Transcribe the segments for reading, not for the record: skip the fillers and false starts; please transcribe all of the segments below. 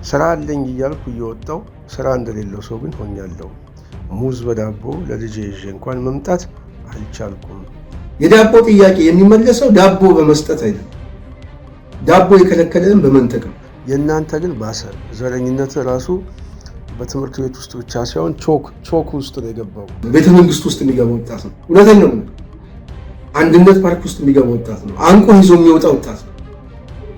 ስራ አለኝ እያልኩ እየወጣው ስራ እንደሌለው ሰው ግን ሆኛለሁ። ሙዝ በዳቦ ለልጄ ይዤ እንኳን መምጣት አልቻልኩም። የዳቦ ጥያቄ የሚመለሰው ዳቦ በመስጠት አይደለም፣ ዳቦ የከለከለን በመንጠቅ ነው። የእናንተ ግን ባሰ። ዘረኝነት ራሱ በትምህርት ቤት ውስጥ ብቻ ሳይሆን ቾክ ውስጥ ነው የገባው። ቤተ መንግስት ውስጥ የሚገባ ወጣት ነው። እውነተኛ ነው። አንድነት ፓርክ ውስጥ የሚገባ ወጣት ነው። አንቆ ይዞ የሚወጣ ወጣት ነው።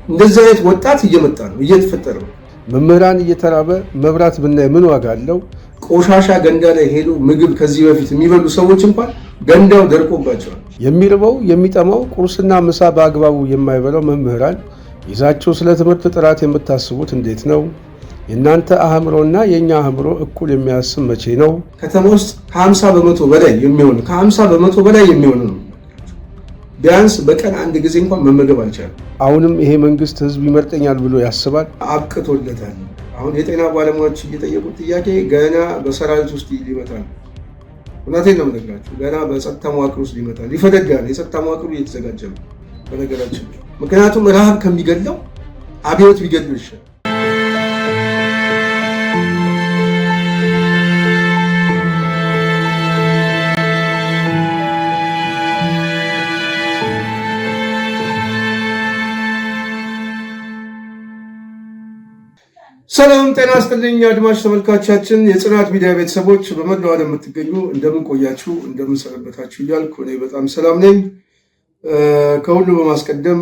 እንደዚህ አይነት ወጣት እየመጣ ነው፣ እየተፈጠረ ነው። መምህራን እየተራበ መብራት ብናይ ምን ዋጋ አለው? ቆሻሻ ገንዳ ላይ ሄዶ ምግብ ከዚህ በፊት የሚበሉ ሰዎች እንኳን ገንዳው ደርቆባቸዋል። የሚርበው የሚጠማው ቁርስና ምሳ በአግባቡ የማይበላው መምህራን ይዛቸው ስለ ትምህርት ጥራት የምታስቡት እንዴት ነው? የእናንተ አእምሮና የእኛ አእምሮ እኩል የሚያስብ መቼ ነው? ከተማ ውስጥ ከ50 በመቶ በላይ የሚሆኑ ነው። ቢያንስ በቀን አንድ ጊዜ እንኳን መመገብ አልቻለም። አሁንም ይሄ መንግስት ህዝብ ይመርጠኛል ብሎ ያስባል? አብቅቶለታል። አሁን የጤና ባለሙያዎች እየጠየቁት ጥያቄ ገና በሰራዊት ውስጥ ሊመጣል። እውነቴን ነው የምነግራችሁ። ገና በጸጥታ መዋቅር ውስጥ ሊመጣል፣ ይፈነዳል። የጸጥታ መዋቅሩ እየተዘጋጀ ነው በነገራችን። ምክንያቱም ረሃብ ከሚገድለው አብዮት ቢገድለው ይሻል። ሰላም ጤና ይስጥልኝ አድማጭ ተመልካቾቻችን፣ የጽናት ሚዲያ ቤተሰቦች በመላው ዓለም የምትገኙ እንደምን ቆያችሁ፣ እንደምን ሰነበታችሁ እያልኩ እኔ በጣም ሰላም ነኝ። ከሁሉ በማስቀደም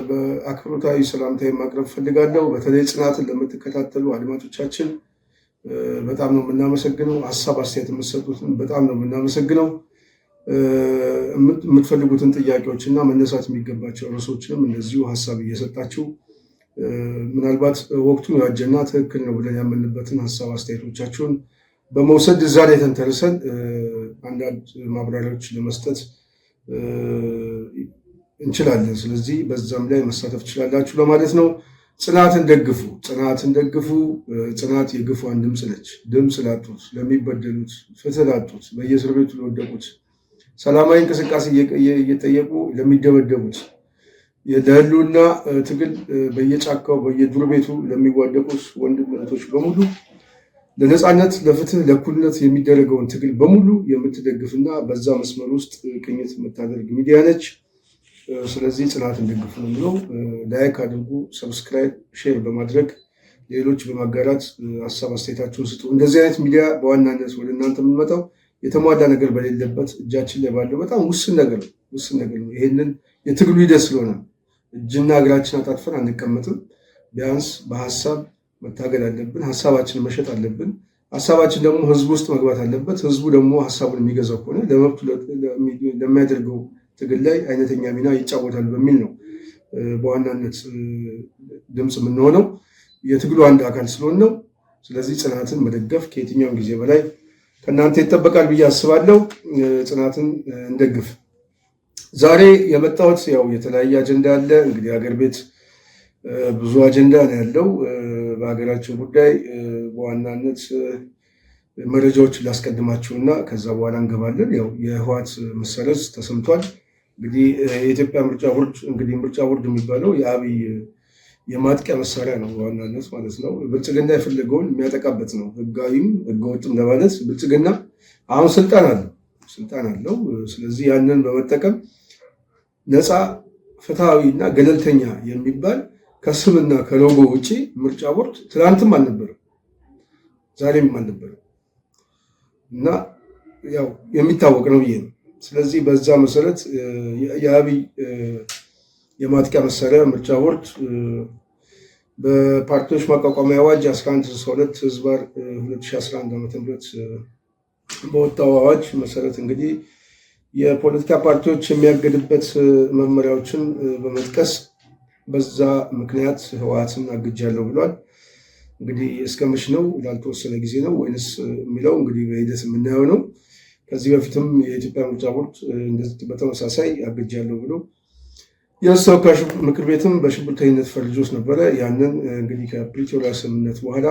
በአክብሮታዊ ሰላምታዬን ማቅረብ ፈልጋለሁ። በተለይ ጽናትን ለምትከታተሉ አድማጮቻችን በጣም ነው የምናመሰግነው። ሀሳብ አስተያየት የምትሰጡትን በጣም ነው የምናመሰግነው። የምትፈልጉትን ጥያቄዎች እና መነሳት የሚገባቸው ርዕሶችንም እንደዚሁ ሀሳብ እየሰጣችሁ ምናልባት ወቅቱን ያጀና ትክክል ነው ብለን ያመንበትን ሀሳብ አስተያየቶቻችሁን በመውሰድ እዛ ላይ ተንተርሰን አንዳንድ ማብራሪያዎች ለመስጠት እንችላለን። ስለዚህ በዛም ላይ መሳተፍ ትችላላችሁ ለማለት ነው። ጽናትን ደግፉ፣ ጽናትን ደግፉ። ጽናት የግፏን ድምፅ ነች። ድምፅ ላጡት፣ ለሚበደሉት፣ ፍትህ ላጡት፣ በየእስር ቤቱ ለወደቁት፣ ሰላማዊ እንቅስቃሴ እየጠየቁ ለሚደበደቡት፣ ለህልውና ትግል በየጫካው በየዱር ቤቱ ለሚዋደቁት ወንድም እህቶች በሙሉ ለነፃነት፣ ለፍትህ፣ ለእኩልነት የሚደረገውን ትግል በሙሉ የምትደግፍና በዛ መስመር ውስጥ ቅኝት የምታደርግ ሚዲያ ነች። ስለዚህ ጽናትን ደግፉ ነው ብለው ላይክ አድርጉ፣ ሰብስክራይብ፣ ሼር በማድረግ ሌሎች በማጋራት ሀሳብ አስተያየታችሁን ስጡ። እንደዚህ አይነት ሚዲያ በዋናነት ወደ እናንተ የምንመጣው የተሟላ ነገር በሌለበት እጃችን ላይ ባለው በጣም ውስን ነገር ነው። ይሄንን የትግሉ ሂደት ስለሆነ እጅና እግራችን አጣጥፈን አንቀመጥም። ቢያንስ በሀሳብ መታገል አለብን። ሀሳባችንን መሸጥ አለብን። ሀሳባችን ደግሞ ህዝቡ ውስጥ መግባት አለበት። ህዝቡ ደግሞ ሀሳቡን የሚገዛው ከሆነ ለመብቱ ለሚያደርገው ትግል ላይ አይነተኛ ሚና ይጫወታል በሚል ነው በዋናነት ድምፅ የምንሆነው። የትግሉ አንድ አካል ስለሆነ ነው። ስለዚህ ጽናትን መደገፍ ከየትኛውም ጊዜ በላይ ከእናንተ ይጠበቃል ብዬ አስባለሁ። ጽናትን እንደግፍ። ዛሬ የመጣሁት ያው የተለያየ አጀንዳ አለ። እንግዲህ ሀገር ቤት ብዙ አጀንዳ ነው ያለው። በሀገራችን ጉዳይ በዋናነት መረጃዎችን ላስቀድማችሁና ከዛ በኋላ እንገባለን። ያው የህወሓት መሰረዝ ተሰምቷል። እንግዲህ የኢትዮጵያ ምርጫ ቦርድ የሚባለው የአብይ የማጥቂያ መሳሪያ ነው በዋናነት ማለት ነው። ብልጽግና የፈለገውን የሚያጠቃበት ነው። ህጋዊም ህገወጥም ለማለት ብልጽግና አሁን ስልጣን አለው። ስለዚህ ያንን በመጠቀም ነፃ ፍትሃዊ እና ገለልተኛ የሚባል ከስምና ከሎጎ ውጭ ምርጫ ቦርድ ትናንትም አልነበረም፣ ዛሬም አልነበረም እና ያው የሚታወቅ ነው ብዬ ነው። ስለዚህ በዛ መሰረት የአብይ የማጥቂያ መሳሪያ ምርጫ ቦርድ በፓርቲዎች ማቋቋሚያ አዋጅ 1162/2011 ዓ.ም በወጣው አዋጅ መሰረት እንግዲህ የፖለቲካ ፓርቲዎች የሚያገድበት መመሪያዎችን በመጥቀስ በዛ ምክንያት ህወሓትን አግጃለሁ ብሏል። እንግዲህ እስከ መች ነው? ላልተወሰነ ጊዜ ነው ወይንስ የሚለው እንግዲህ በሂደት የምናየው ነው። ከዚህ በፊትም የኢትዮጵያ ምርጫ ቦርድ በተመሳሳይ አግጃለሁ ብሎ የህዝብ ተወካዮች ምክር ቤትም በሽብርተኝነት ፈርጆት ነበረ። ያንን እንግዲህ ከፕሪቶሪያ ስምምነት በኋላ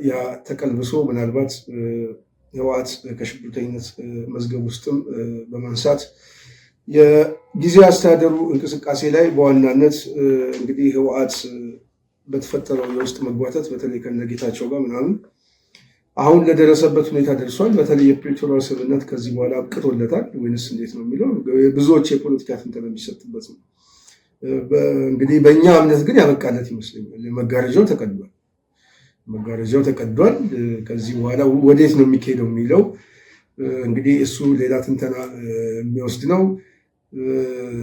ያ ተቀልብሶ ምናልባት ህወሓት ከሽብርተኝነት መዝገብ ውስጥም በማንሳት የጊዜ አስተዳደሩ እንቅስቃሴ ላይ በዋናነት እንግዲህ ህወሓት በተፈጠረው የውስጥ መጓተት በተለይ ከነጌታቸው ጋር ምናምን አሁን ለደረሰበት ሁኔታ ደርሷል። በተለይ የፕሪቶሪያው ስምምነት ከዚህ በኋላ አብቅቶለታል ወይንስ እንዴት ነው የሚለው ብዙዎች የፖለቲካ ትንተና የሚሰጥበት ነው። እንግዲህ በእኛ እምነት ግን ያበቃለት ይመስለኛል። መጋረጃው ተቀዷል። ከዚህ በኋላ ወዴት ነው የሚካሄደው የሚለው እንግዲህ እሱ ሌላ ትንተና የሚወስድ ነው።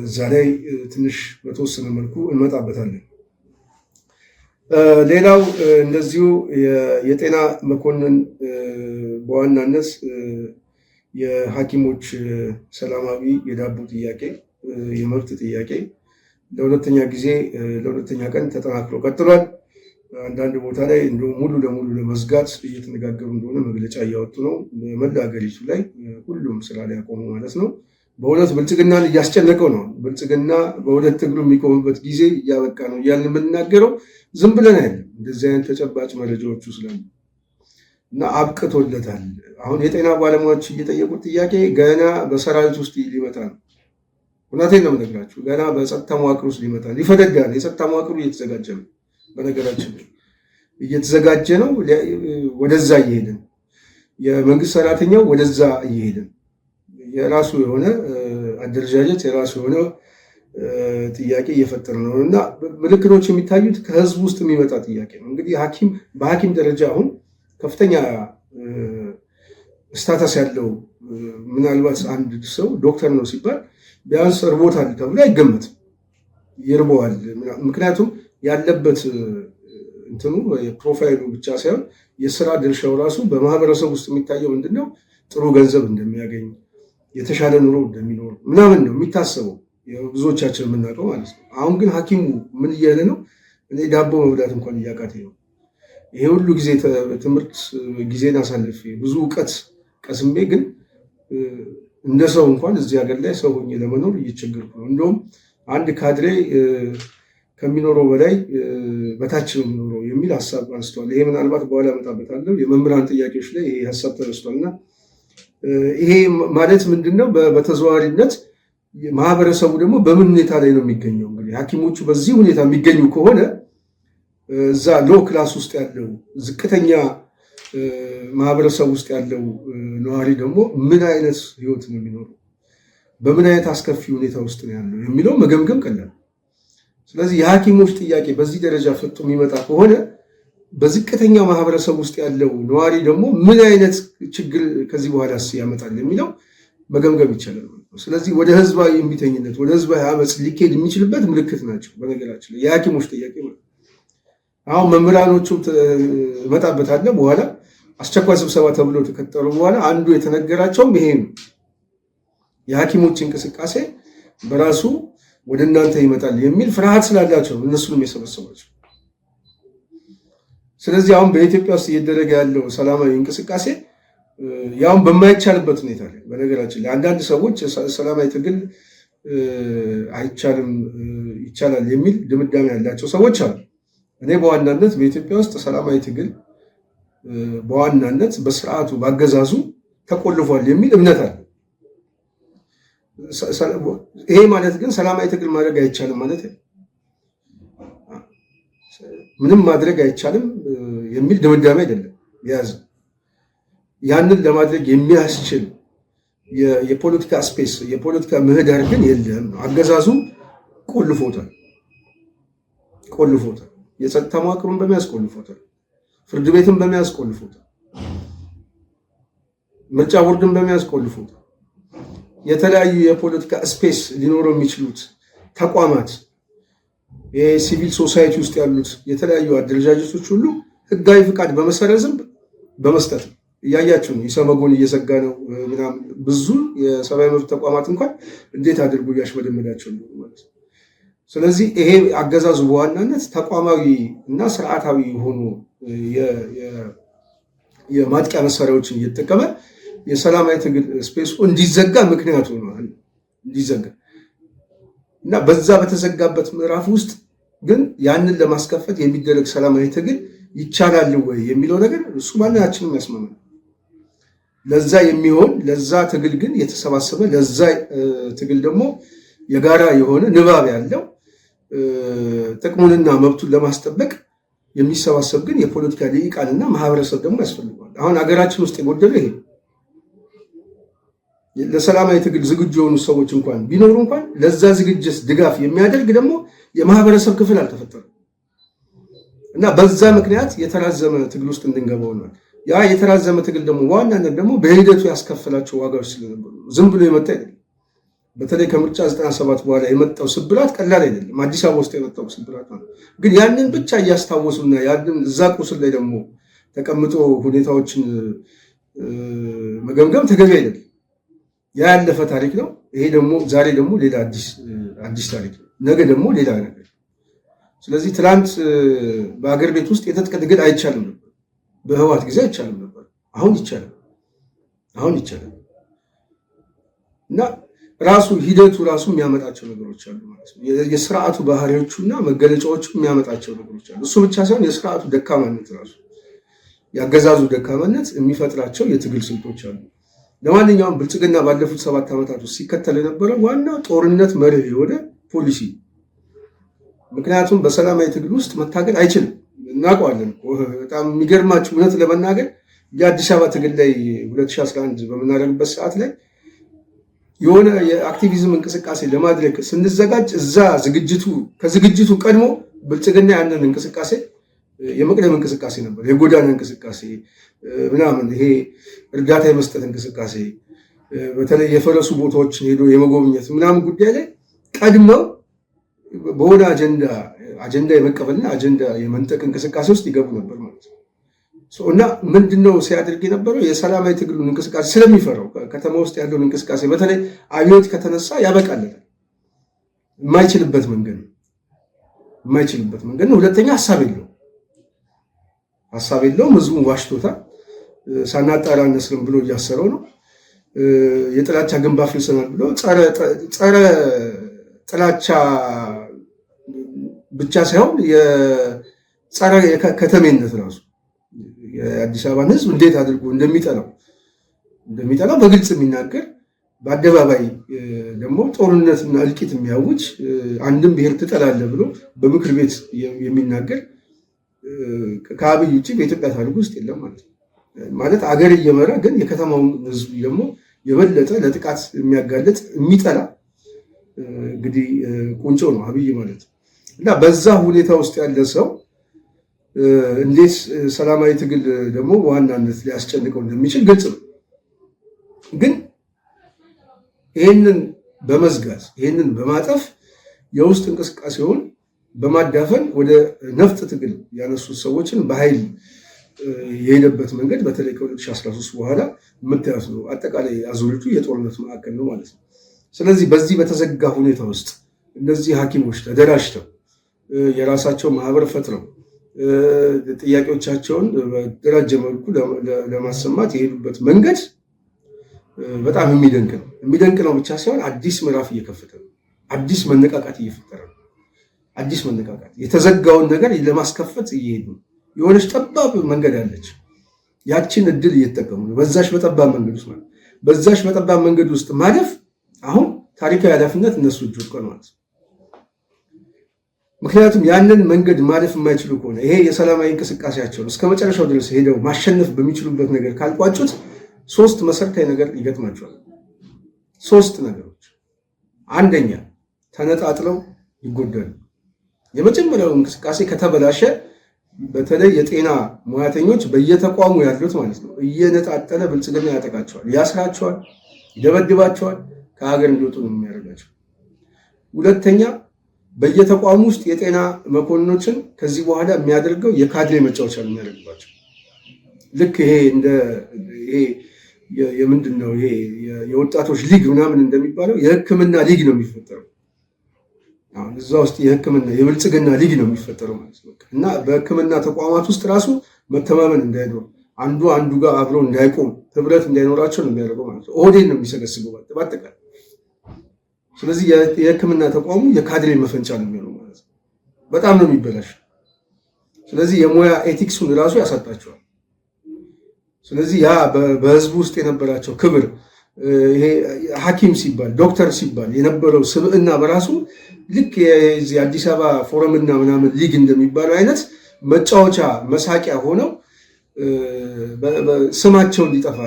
እዛ ላይ ትንሽ በተወሰነ መልኩ እንመጣበታለን። ሌላው እንደዚሁ የጤና መኮንን በዋናነት የሐኪሞች ሰላማዊ የዳቦ ጥያቄ የመብት ጥያቄ ለሁለተኛ ቀን ተጠናክሮ ቀጥሏል። አንዳንድ ቦታ ላይ ሙሉ ለሙሉ ለመዝጋት እየተነጋገሩ እንደሆነ መግለጫ እያወጡ ነው። በመላ ሀገሪቱ ላይ ሁሉም ስራ ላይ ያቆሙ ማለት ነው። በእውነት ብልጽግናን እያስጨነቀው ነው። ብልጽግና በሁለት እግሩ የሚቆምበት ጊዜ እያበቃ ነው እያልን የምንናገረው ዝም ብለን አይደለም። እንደዚህ አይነት ተጨባጭ መረጃዎቹ ስላሉ እና አብቅቶለታል። አሁን የጤና ባለሙያዎች እየጠየቁት ጥያቄ ገና በሰራዊት ውስጥ ሊመጣ ነው። እውነቴን ነው የምነግራችሁ። ገና በጸጥታ መዋቅር ውስጥ ሊመጣ ነው። ይፈነዳል። የጸጥታ መዋቅሩ እየተዘጋጀ ነው። በነገራችን እየተዘጋጀ ነው። ወደዛ እየሄድን የመንግስት ሰራተኛው ወደዛ እየሄድን የራሱ የሆነ አደረጃጀት የራሱ የሆነ ጥያቄ እየፈጠረ ነው እና ምልክቶች የሚታዩት ከህዝብ ውስጥ የሚመጣ ጥያቄ ነው። እንግዲህ በሐኪም ደረጃ አሁን ከፍተኛ ስታተስ ያለው ምናልባት አንድ ሰው ዶክተር ነው ሲባል ቢያንስ እርቦታል ተብሎ አይገመትም። ይርበዋል። ምክንያቱም ያለበት እንትኑ የፕሮፋይሉ ብቻ ሳይሆን የስራ ድርሻው ራሱ በማህበረሰብ ውስጥ የሚታየው ምንድነው? ጥሩ ገንዘብ እንደሚያገኝ የተሻለ ኑሮ እንደሚኖር ምናምን ነው የሚታሰበው፣ ብዙዎቻችን የምናውቀው ማለት ነው። አሁን ግን ሐኪሙ ምን እያለ ነው? እኔ ዳቦ መብላት እንኳን እያቃተኝ ነው። ይሄ ሁሉ ጊዜ ትምህርት ጊዜን አሳልፌ ብዙ እውቀት ቀስሜ ግን እንደ ሰው እንኳን እዚህ ሀገር ላይ ሰው ሆኜ ለመኖር እየቸገርኩ ነው። እንደውም አንድ ካድሬ ከሚኖረው በላይ በታች ነው የሚኖረው የሚል ሀሳብ አንስቷል። ይሄ ምናልባት በኋላ እመጣበታለሁ። የመምህራን ጥያቄዎች ላይ ይሄ ሀሳብ ተነስቷልና ይሄ ማለት ምንድን ነው? በተዘዋዋሪነት ማህበረሰቡ ደግሞ በምን ሁኔታ ላይ ነው የሚገኘው? እንግዲህ ሐኪሞቹ በዚህ ሁኔታ የሚገኙ ከሆነ እዛ ሎ ክላስ ውስጥ ያለው ዝቅተኛ ማህበረሰብ ውስጥ ያለው ነዋሪ ደግሞ ምን አይነት ህይወት ነው የሚኖረው? በምን አይነት አስከፊ ሁኔታ ውስጥ ነው ያለው የሚለው መገምገም ቀላል። ስለዚህ የሐኪሞች ጥያቄ በዚህ ደረጃ ፈጥቶ የሚመጣ ከሆነ በዝቅተኛ ማህበረሰብ ውስጥ ያለው ነዋሪ ደግሞ ምን አይነት ችግር ከዚህ በኋላ ያመጣል የሚለው መገምገም ይቻላል። ስለዚህ ወደ ህዝባዊ እምቢተኝነት ወደ ህዝባዊ አመፅ ሊካሄድ የሚችልበት ምልክት ናቸው። በነገራችን ላይ የሐኪሞች ጥያቄ ማለት አሁን መምህራኖቹም እመጣበታለሁ በኋላ አስቸኳይ ስብሰባ ተብሎ ተቀጠሩ በኋላ አንዱ የተነገራቸውም ይሄ ነው። የሐኪሞች እንቅስቃሴ በራሱ ወደ እናንተ ይመጣል የሚል ፍርሃት ስላላቸው እነሱንም የሰበሰባቸው። ስለዚህ አሁን በኢትዮጵያ ውስጥ እየደረገ ያለው ሰላማዊ እንቅስቃሴ ያውን በማይቻልበት ሁኔታ ላይ በነገራችን ላይ አንዳንድ ሰዎች ሰላማዊ ትግል አይቻልም ይቻላል የሚል ድምዳሜ ያላቸው ሰዎች አሉ። እኔ በዋናነት በኢትዮጵያ ውስጥ ሰላማዊ ትግል በዋናነት በስርዓቱ ባገዛዙ ተቆልፏል የሚል እምነት አለ። ይሄ ማለት ግን ሰላማዊ ትግል ማድረግ አይቻልም ማለት ነው። ምንም ማድረግ አይቻልም የሚል ድምዳሜ አይደለም የያዘ። ያንን ለማድረግ የሚያስችል የፖለቲካ ስፔስ የፖለቲካ ምህዳር ግን የለም። አገዛዙ ቆልፎታል። የጸጥታ መዋቅሩን በመያዝ ቆልፎታል። ፍርድ ቤትን በመያዝ ቆልፎታል። ምርጫ ቦርድን በመያዝ ቆልፎታል። የተለያዩ የፖለቲካ ስፔስ ሊኖረው የሚችሉት ተቋማት የሲቪል ሶሳይቲ ውስጥ ያሉት የተለያዩ አደረጃጀቶች ሁሉ ህጋዊ ፍቃድ በመሰረዝም በመስጠት እያያችሁ ነው። ኢሰመጎን እየዘጋ ነው ምናምን። ብዙ የሰብአዊ መብት ተቋማት እንኳን እንዴት አድርጎ እያሽመደመዳቸው ነው ማለት ነው። ስለዚህ ይሄ አገዛዙ በዋናነት ተቋማዊ እና ስርዓታዊ የሆኑ የማጥቂያ መሳሪያዎችን እየተጠቀመ የሰላማዊ ትግል ስፔሱ እንዲዘጋ ምክንያቱ ሆኗል። እንዲዘጋ እና በዛ በተዘጋበት ምዕራፍ ውስጥ ግን ያንን ለማስከፈት የሚደረግ ሰላማዊ ትግል ይቻላል ወይ የሚለው ነገር እሱ ማንኛችንም ያስማማል። ለዛ የሚሆን ለዛ ትግል ግን የተሰባሰበ ለዛ ትግል ደግሞ የጋራ የሆነ ንባብ ያለው ጥቅሙንና መብቱን ለማስጠበቅ የሚሰባሰብ ግን የፖለቲካ ልሂቃንና ማህበረሰብ ደግሞ ያስፈልገዋል። አሁን ሀገራችን ውስጥ የጎደለ ይሄ ለሰላማዊ ትግል ዝግጁ የሆኑ ሰዎች እንኳን ቢኖሩ እንኳን ለዛ ዝግጅት ድጋፍ የሚያደርግ ደግሞ የማህበረሰብ ክፍል አልተፈጠረም እና በዛ ምክንያት የተራዘመ ትግል ውስጥ እንድንገባ ሆኗል። ያ የተራዘመ ትግል ደግሞ በዋናነት ደግሞ በሂደቱ ያስከፈላቸው ዋጋዎች ስለነበሩ ዝም ብሎ የመጣ አይደለም። በተለይ ከምርጫ 97 በኋላ የመጣው ስብራት ቀላል አይደለም። አዲስ አበባ ውስጥ የመጣው ስብራት ነው። ግን ያንን ብቻ እያስታወሱና ያንን እዛ ቁስል ላይ ደግሞ ተቀምጦ ሁኔታዎችን መገምገም ተገቢ አይደለም። ያ ያለፈ ታሪክ ነው። ይሄ ደግሞ ዛሬ ደግሞ ሌላ አዲስ ታሪክ ነው። ነገ ደግሞ ሌላ ነገር። ስለዚህ ትላንት በአገር ቤት ውስጥ የትጥቅ ትግል አይቻልም ነበር። በህወሓት ጊዜ አይቻልም ነበር። አሁን ይቻላል እና ራሱ ሂደቱ ራሱ የሚያመጣቸው ነገሮች አሉ ማለት ነው። የስርዓቱ ባህሪዎቹና መገለጫዎቹ የሚያመጣቸው ነገሮች አሉ። እሱ ብቻ ሳይሆን የስርዓቱ ደካማነት ራሱ ያገዛዙ ደካማነት የሚፈጥራቸው የትግል ስልቶች አሉ። ለማንኛውም ብልጽግና ባለፉት 7 ዓመታት ውስጥ ሲከተል የነበረ ዋና ጦርነት መርህ የሆነ ፖሊሲ። ምክንያቱም በሰላማዊ ትግል ውስጥ መታገል አይችልም፣ እናውቀዋለን። በጣም የሚገርማችሁ እውነት ለመናገር የአዲስ አበባ ትግል ላይ 2011 በምናደርግበት ሰዓት ላይ የሆነ የአክቲቪዝም እንቅስቃሴ ለማድረግ ስንዘጋጅ እዛ ከዝግጅቱ ቀድሞ ብልጽግና ያንን እንቅስቃሴ የመቅደም እንቅስቃሴ ነበር፣ የጎዳና እንቅስቃሴ ምናምን፣ ይሄ እርዳታ የመስጠት እንቅስቃሴ፣ በተለይ የፈረሱ ቦታዎችን ሄዶ የመጎብኘት ምናምን ጉዳይ ላይ ቀድመው በሆነ አጀንዳ የመቀበልና አጀንዳ የመንጠቅ እንቅስቃሴ ውስጥ ይገቡ ነበር ማለት ነው። እና ምንድነው ሲያደርግ የነበረው? የሰላማዊ ትግሉን እንቅስቃሴ ስለሚፈራው ከተማ ውስጥ ያለውን እንቅስቃሴ በተለይ አብዮት ከተነሳ ያበቃለታል። የማይችልበት መንገድ ነው። ሁለተኛ ሀሳብ የለውም። ህዝቡን ዋሽቶታል። ሳናጣራ እነስርም ብሎ እያሰረው ነው። የጥላቻ ግንብ አፍርሰናል ብሎ ጸረ ጥላቻ ብቻ ሳይሆን የጸረ ከተሜነት ራሱ የአዲስ አበባን ህዝብ እንዴት አድርጎ እንደሚጠላው በግልጽ የሚናገር፣ በአደባባይ ደግሞ ጦርነትና እልቂት የሚያውጅ፣ አንድም ብሔር ትጠላለህ ብሎ በምክር ቤት የሚናገር ከአብይ ውጭ በኢትዮጵያ ታሪክ ውስጥ የለም ማለት አገር እየመራ ግን የከተማውን ህዝብ ደግሞ የበለጠ ለጥቃት የሚያጋለጥ የሚጠላ እንግዲህ ቁንጮ ነው አብይ ማለት እና በዛ ሁኔታ ውስጥ ያለ ሰው እንዴት ሰላማዊ ትግል ደግሞ በዋናነት ሊያስጨንቀው እንደሚችል ግልጽ ነው። ግን ይህንን በመዝጋት ይህንን በማጠፍ የውስጥ እንቅስቃሴውን በማዳፈን ወደ ነፍጥ ትግል ያነሱት ሰዎችን በኃይል የሄደበት መንገድ በተለይ ከ2013 በኋላ የምታዩት ነው። አጠቃላይ አዙሪቱ የጦርነት ማዕከል ነው ማለት ነው። ስለዚህ በዚህ በተዘጋ ሁኔታ ውስጥ እነዚህ ሐኪሞች ተደራጅተው የራሳቸው ማህበር ፈጥረው ጥያቄዎቻቸውን በተደራጀ መልኩ ለማሰማት የሄዱበት መንገድ በጣም የሚደንቅ ነው ብቻ ሳይሆን አዲስ ምዕራፍ እየከፈተ ነው። አዲስ መነቃቃት እየፈጠረ ነው። አዲስ መነቃቃት የተዘጋውን ነገር ለማስከፈት እየሄዱ ነው። የሆነች ጠባብ መንገድ አለች። ያችን እድል እየተጠቀሙ ነው። በዛች በጠባብ መንገድ ውስጥ ማለፍ አሁን ታሪካዊ ኃላፊነት እነሱ እጅ ወድቋል ማለት ነው። ምክንያቱም ያንን መንገድ ማለፍ የማይችሉ ከሆነ ይሄ የሰላማዊ እንቅስቃሴያቸውን እስከ መጨረሻው ድረስ ሄደው ማሸነፍ በሚችሉበት ነገር ካልቋጩት 3 መሰረታዊ ነገር ይገጥማቸዋል። 3 ነገሮች። አንደኛ ተነጣጥለው ይጎዳሉ። የመጀመሪያው እንቅስቃሴ ከተበላሸ በተለይ የጤና ሙያተኞች በየተቋሙ ያሉት ማለት ነው እየነጣጠለ ብልጽግና ያጠቃቸዋል፣ ያስራቸዋል፣ ይደበድባቸዋል፣ ከሀገር እንዲወጡ ነው የሚያደርጋቸው። ሁለተኛ በየተቋሙ ውስጥ የጤና መኮንኖችን ከዚህ በኋላ የሚያደርገው የካድሬ መጫወቻ ነው የሚያደርግባቸው። ልክ ይሄ የምንድን ነው ይሄ የወጣቶች ሊግ ምናምን እንደሚባለው የሕክምና ሊግ ነው የሚፈጠረው። አሁን እዛ ውስጥ የብልጽግና ሊግ ነው የሚፈጠረው ማለት ነው። እና በሕክምና ተቋማት ውስጥ ራሱ መተማመን እንዳይኖር፣ አንዱ ጋር አብሮ እንዳይቆም፣ ህብረት እንዳይኖራቸው ነው የሚያደርገው ማለት ነው። ኦህዴድ ነው የሚሰገስገው በአጠቃላይ። ስለዚህ የሕክምና ተቋሙ የካድሬ መፈንጫ ነው የሚሆነው ማለት ነው። በጣም ነው የሚበላሽ። ስለዚህ የሙያ ኤቲክሱን ራሱ ያሳጣቸዋል። ስለዚህ ያ በህዝቡ ውስጥ የነበራቸው ክብር፣ ይሄ ሐኪም ሲባል ዶክተር ሲባል የነበረው ስብዕና በራሱ ልክ የአዲስ አበባ ፎረምና ምናምን ሊግ እንደሚባለው አይነት መጫወቻ መሳቂያ ሆነው ስማቸው እንዲጠፋ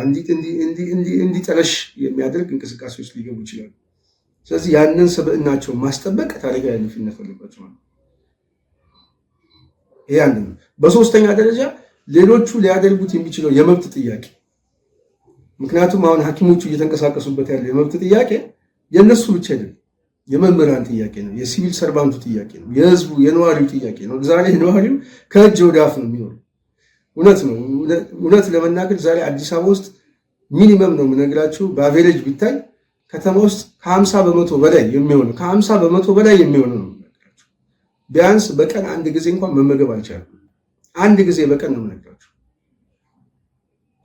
እንዲጠለሽ የሚያደርግ እንቅስቃሴ ውስጥ ሊገቡ ይችላሉ። ስለዚህ ያንን ስብዕናቸውን ማስጠበቅ ታሪካዊ ኃላፊነት አለባቸው። ይሄ አንድ ነው። በሶስተኛ ደረጃ ሌሎቹ ሊያደርጉት የሚችለው የመብት ጥያቄ፣ ምክንያቱም አሁን ሐኪሞቹ እየተንቀሳቀሱበት ያለው የመብት ጥያቄ የእነሱ ብቻ አይደለም። የመምህራን ጥያቄ ነው፣ የሲቪል ሰርቫንቱ ጥያቄ ነው፣ የህዝቡ የነዋሪው ጥያቄ ነው። ዛሬ ነዋሪው ከእጅ ወደ አፍ ነው የሚኖረው። እውነት ነው። እውነት ለመናገር ዛሬ አዲስ አበባ ውስጥ ሚኒመም ነው የምነግራችሁ፣ በአቬሬጅ ቢታይ ከተማ ውስጥ ከ50 በመቶ በላይ የሚሆነው ነው የምነግራችሁ። ቢያንስ በቀን አንድ ጊዜ እንኳን መመገብ አልቻለም። አንድ ጊዜ በቀን ነው የምነግራችሁ።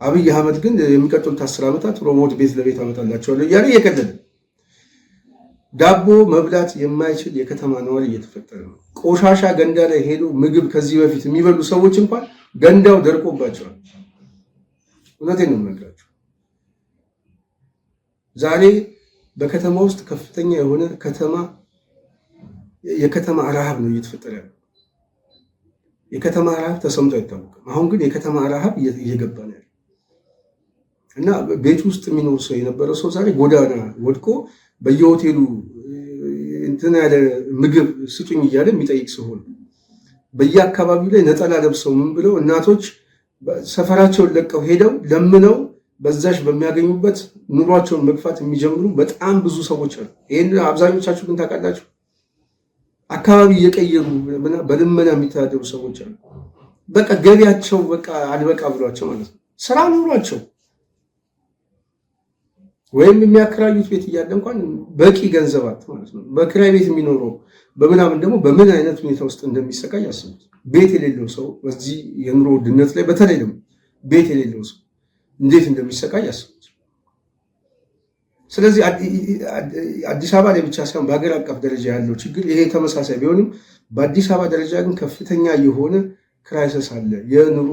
አብይ አህመድ ግን የሚቀጥሉት 10 ዓመታት ሮቦት ቤት ለቤት አመጣላቸዋለሁ እያለ እየቀለደ ዳቦ መብላት የማይችል የከተማ ነዋሪ እየተፈጠረ ነው። ቆሻሻ ገንዳ ላይ ሄዶ ምግብ ከዚህ በፊት የሚበሉ ሰዎች እንኳን ገንዳው ደርቆባቸዋል። እውነቴን ነው የምነግራችሁ። ዛሬ በከተማ ውስጥ ከፍተኛ የሆነ የከተማ ረሃብ ነው እየተፈጠረ ያለው። የከተማ ረሃብ ተሰምቶ አይታወቅም። አሁን ግን የከተማ ረሃብ እየገባ ነው ያለው እና ቤት ውስጥ የሚኖር ሰው የነበረ ሰው ዛሬ ጎዳና ወድቆ በየሆቴሉ እንትን ያለ ምግብ ስጡኝ እያለ የሚጠይቅ ሰው ሆነ። በየአካባቢው ላይ ነጠላ ለብሰው ምን ብለው እናቶች ሰፈራቸውን ለቀው ሄደው ለምነው በዛሽ በሚያገኙበት ኑሯቸውን መግፋት የሚጀምሩ በጣም ብዙ ሰዎች አሉ። ይህን አብዛኞቻችሁ ግን ታውቃላችሁ። አካባቢ እየቀየሩ በልመና የሚተዳደሩ ሰዎች አሉ። በቃ ገቢያቸው በቃ አልበቃ ብሏቸው ማለት ነው። ስራ ኑሯቸው ወይም የሚያከራዩት ቤት እያለ እንኳን በቂ ገንዘባት ማለት ነው። በክራይ ቤት የሚኖረው በምናምን ደግሞ በምን አይነት ሁኔታ ውስጥ እንደሚሰቃይ ያስቡት። ቤት የሌለው ሰው በዚህ የኑሮ ውድነት ላይ በተለይ ደግሞ ቤት የሌለው ሰው እንዴት እንደሚሰቃይ ያስቡት። ስለዚህ አዲስ አበባ ላይ ብቻ ሳይሆን በሀገር አቀፍ ደረጃ ያለው ችግር ይሄ ተመሳሳይ ቢሆንም በአዲስ አበባ ደረጃ ግን ከፍተኛ የሆነ ክራይሲስ አለ፣ የኑሮ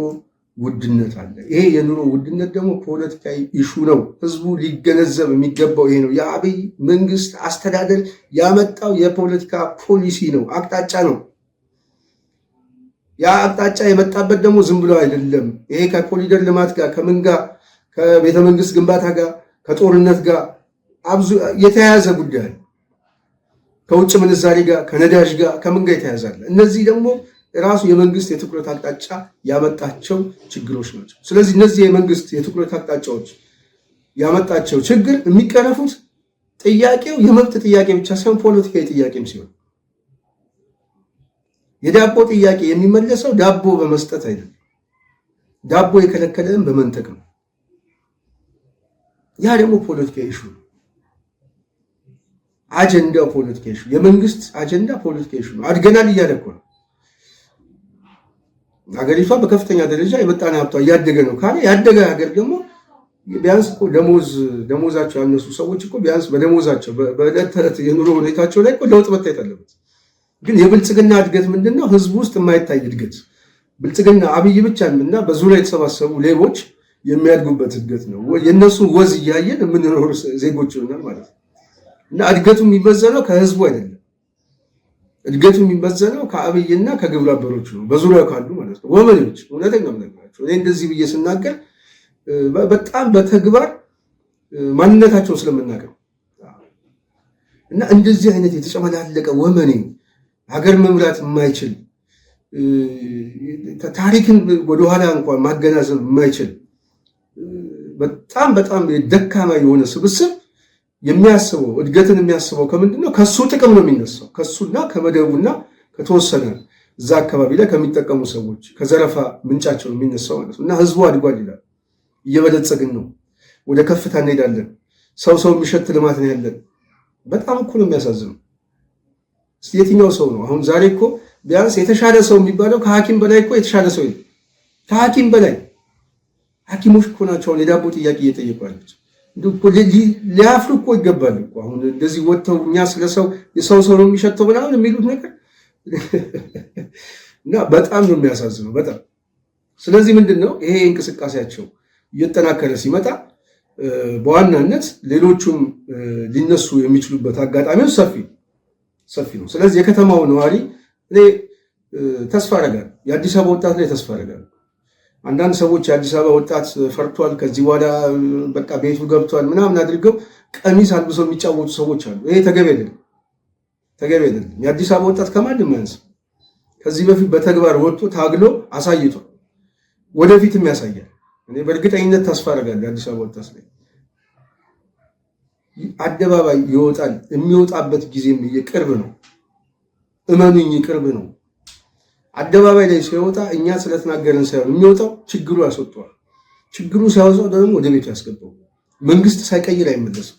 ውድነት አለ። ይሄ የኑሮ ውድነት ደግሞ ፖለቲካዊ ኢሹ ነው። ህዝቡ ሊገነዘብ የሚገባው ይሄ ነው። የአብይ መንግስት አስተዳደር ያመጣው የፖለቲካ ፖሊሲ ነው፣ አቅጣጫ ነው። ያ አቅጣጫ የመጣበት ደግሞ ዝም ብሎ አይደለም። ይሄ ከኮሪደር ልማት ጋር ከምን ጋር ከቤተ መንግስት ግንባታ ጋር ከጦርነት ጋር የተያያዘ ጉዳይ፣ ከውጭ ምንዛሬ ጋር ከነዳጅ ጋር ከምን ጋር የተያያዛለ። እነዚህ ደግሞ ራሱ የመንግስት የትኩረት አቅጣጫ ያመጣቸው ችግሮች ናቸው። ስለዚህ እነዚህ የመንግስት የትኩረት አቅጣጫዎች ያመጣቸው ችግር የሚቀረፉት ጥያቄው የመብት ጥያቄ ብቻ ሳይሆን ፖለቲካዊ ጥያቄም ሲሆን የዳቦ ጥያቄ የሚመለሰው ዳቦ በመስጠት አይደለም፣ ዳቦ የከለከለን በመንጠቅ ነው። ያ ደግሞ ፖለቲካዊ ኢሹ ነው። አጀንዳው ፖለቲካዊ ኢሹ፣ የመንግስት አጀንዳ ፖለቲካዊ ኢሹ ነው። አድገናል እያለ እኮ ነው። ሀገሪቷ በከፍተኛ ደረጃ የምጣኔ ሀብቷ እያደገ ነው ካለ ያደገ ሀገር ደግሞ ቢያንስ እኮ ደሞዛቸው ያነሱ ሰዎች እኮ ቢያንስ በደሞዛቸው በዕለት ተዕለት የኑሮ ሁኔታቸው ላይ እኮ ለውጥ መታየት አለበት። ግን የብልጽግና እድገት ምንድን ነው? ህዝቡ ውስጥ የማይታይ እድገት። ብልጽግና አብይ ብቻ እና በዙሪያ የተሰባሰቡ ሌቦች የሚያድጉበት እድገት ነው። የእነሱን ወዝ እያየን የምንኖር ዜጎች ይሆናል ማለት ነው። እና እድገቱ የሚመዘነው ከህዝቡ አይደለም። እድገቱ የሚመዘነው ከአብይና ከግብረ አበሮቹ ነው፣ በዙሪያው ካሉ ማለት ነው ወመኔዎች። እውነተኛ ነው የምነግራቸው። እኔ እንደዚህ ብዬ ስናገር በጣም በተግባር ማንነታቸውን ስለምናገር እና እንደዚህ አይነት የተጨመላለቀ ወመኔ ሀገር መምራት የማይችል ታሪክን ወደኋላ እንኳን ማገናዘብ የማይችል በጣም ደካማ የሆነ ስብስብ የሚያስበው እድገትን የሚያስበው ከምንድን ነው? ከሱ ጥቅም ነው የሚነሳው። ከሱና ከመደቡና ከተወሰነ እዛ አካባቢ ላይ ከሚጠቀሙ ሰዎች ከዘረፋ ምንጫቸው ነው የሚነሳው ማለት ነው። እና ህዝቡ አድጓል ይላል፣ እየበለጸግን ነው፣ ወደ ከፍታ እንሄዳለን፣ ሰው የሚሸት ልማት ነው ያለን። በጣም እኮ ነው የሚያሳዝነው። የትኛው ሰው ነው አሁን ዛሬ እኮ ቢያንስ የተሻለ ሰው የሚባለው ከሐኪም በላይ እኮ የተሻለ ሰው የለም። ከሐኪም በላይ ሐኪሞች እኮ ናቸው አሁን የዳቦ ጥያቄ እየጠየቁ ያሉት። ሊያፍሩ እኮ ይገባል እኮ አሁን እንደዚህ ወጥተው እኛ ስለ ሰው ነው የሚሸተው ምናምን የሚሉት ነገር እና በጣም ነው የሚያሳዝነው በጣም። ስለዚህ ምንድን ነው ይሄ እንቅስቃሴያቸው እየተጠናከረ ሲመጣ በዋናነት ሌሎቹም ሊነሱ የሚችሉበት አጋጣሚው ሰፊ ነው። ስለዚህ የከተማው ነዋሪ እኔ ተስፋ አደርጋለሁ። የአዲስ አበባ ወጣት ላይ ተስፋ አደርጋለሁ። አንዳንድ ሰዎች የአዲስ አበባ ወጣት ፈርቷል፣ ከዚህ በኋላ በቃ ቤቱ ገብቷል ምናምን አድርገው ቀሚስ አልብሰው የሚጫወቱ ሰዎች አሉ። ይሄ ተገቢ አይደለም፣ ተገቢ አይደለም። የአዲስ አበባ ወጣት ከማንም ያንስ። ከዚህ በፊት በተግባር ወጥቶ ታግሎ አሳይቷል፣ ወደፊትም ያሳያል። እኔ በእርግጠኝነት ተስፋ አደርጋለሁ የአዲስ አበባ ወጣት ላይ አደባባይ ይወጣል። የሚወጣበት ጊዜም ቅርብ ነው፣ እመኑኝ ቅርብ ነው። አደባባይ ላይ ሲወጣ እኛ ስለተናገረን ሳይሆን የሚወጣው ችግሩ ያስወጣዋል። ችግሩ ሲያወጣው ደግሞ ወደ ቤቱ ያስገባው። መንግስት ሳይቀይር አይመለስም።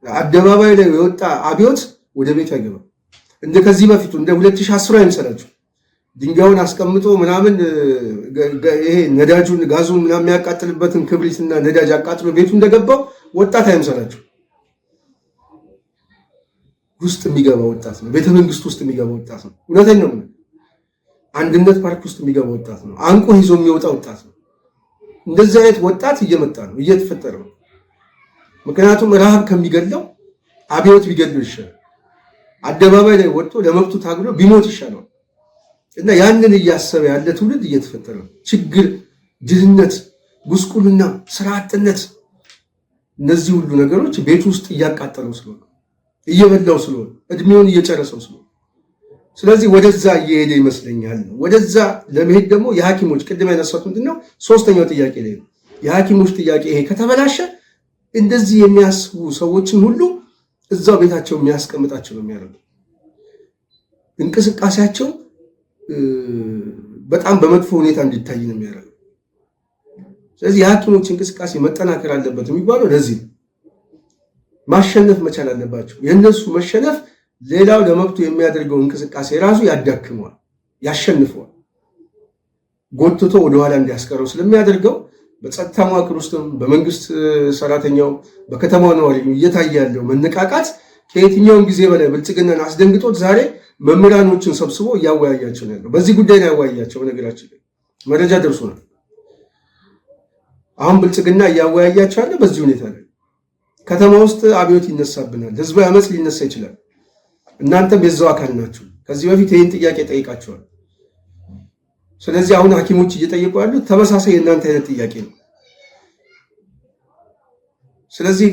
አደባባይ ላይ የወጣ አብዮት ወደ ቤቱ አይገባም። እንደ ከዚህ በፊቱ እንደ 2010 አይምሰላችሁ። ድንጋዩን አስቀምጦ ምናምን ይሄ ነዳጁን ጋዙን ምናምን የሚያቃጥልበትን ክብሪትና ነዳጅ አቃጥሎ ቤቱ እንደገባው ወጣት አይምሰላችሁ። ውስጥ የሚገባ ወጣት ነው። ቤተ መንግስት ውስጥ የሚገባ ወጣት ነው። እውነተኛ ነው። አንድነት ፓርክ ውስጥ የሚገባ ወጣት ነው። አንቆ ይዞ የሚወጣ ወጣት ነው። እንደዚህ አይነት ወጣት እየመጣ ነው፣ እየተፈጠረ ነው። ምክንያቱም ረሃብ ከሚገለው አብዮት ቢገለው ይሻላል። አደባባይ ላይ ወጥቶ ለመብቱ ታግሎ ቢሞት ይሻላል። እና ያንን እያሰበ ያለ ትውልድ እየተፈጠረ ነው። ችግር፣ ድህነት፣ ጉስቁልና፣ ስራ አጥነት፣ እነዚህ ሁሉ ነገሮች ቤቱ ውስጥ እያቃጠለው ስለሆነ እየበላው ስለሆነ እድሜውን እየጨረሰው ስለሆነ ስለዚህ ወደዛ እየሄደ ይመስለኛል። ወደዛ ለመሄድ ደግሞ የሐኪሞች ቅድም ያነሳሁት ምንድነው ሶስተኛው ጥያቄ ላይ ነው። የሐኪሞች ጥያቄ ይሄ ከተበላሸ እንደዚህ የሚያስቡ ሰዎችን ሁሉ እዛው ቤታቸው የሚያስቀምጣቸው ነው የሚያደርገው። እንቅስቃሴያቸው በጣም በመጥፎ ሁኔታ እንዲታይ ነው የሚያደርገው። ስለዚህ የሐኪሞች እንቅስቃሴ መጠናከር አለበት የሚባለው ለዚህ ነው። ማሸነፍ መቻል አለባቸው። የእነሱ መሸነፍ ሌላው ለመብቱ የሚያደርገው እንቅስቃሴ ራሱ ያዳክመዋል፣ ያሸንፈዋል፣ ጎትቶ ወደኋላ እንዲያስቀረው ስለሚያደርገው በጸጥታ መዋቅር ውስጥም በመንግስት ሰራተኛው በከተማው ነዋሪ እየታየ ያለው መነቃቃት ከየትኛውም ጊዜ በላይ ብልጽግናን አስደንግጦት ዛሬ መምህራኖችን ሰብስቦ እያወያያቸው ነው ያለው። በዚህ ጉዳይ ነው ያወያያቸው። በነገራችን ላይ መረጃ ደርሶናል። አሁን ብልጽግና እያወያያቸው ያለ በዚህ ሁኔታ ላይ ከተማ ውስጥ አብዮት ይነሳብናል፣ ህዝባዊ አመፅ ሊነሳ ይችላል። እናንተም የዛው አካል ናችሁ። ከዚህ በፊት ይህን ጥያቄ ጠይቃቸዋል። ስለዚህ አሁን ሐኪሞች እየጠየቁ ያሉት ተመሳሳይ የእናንተ አይነት ጥያቄ ነው። ስለዚህ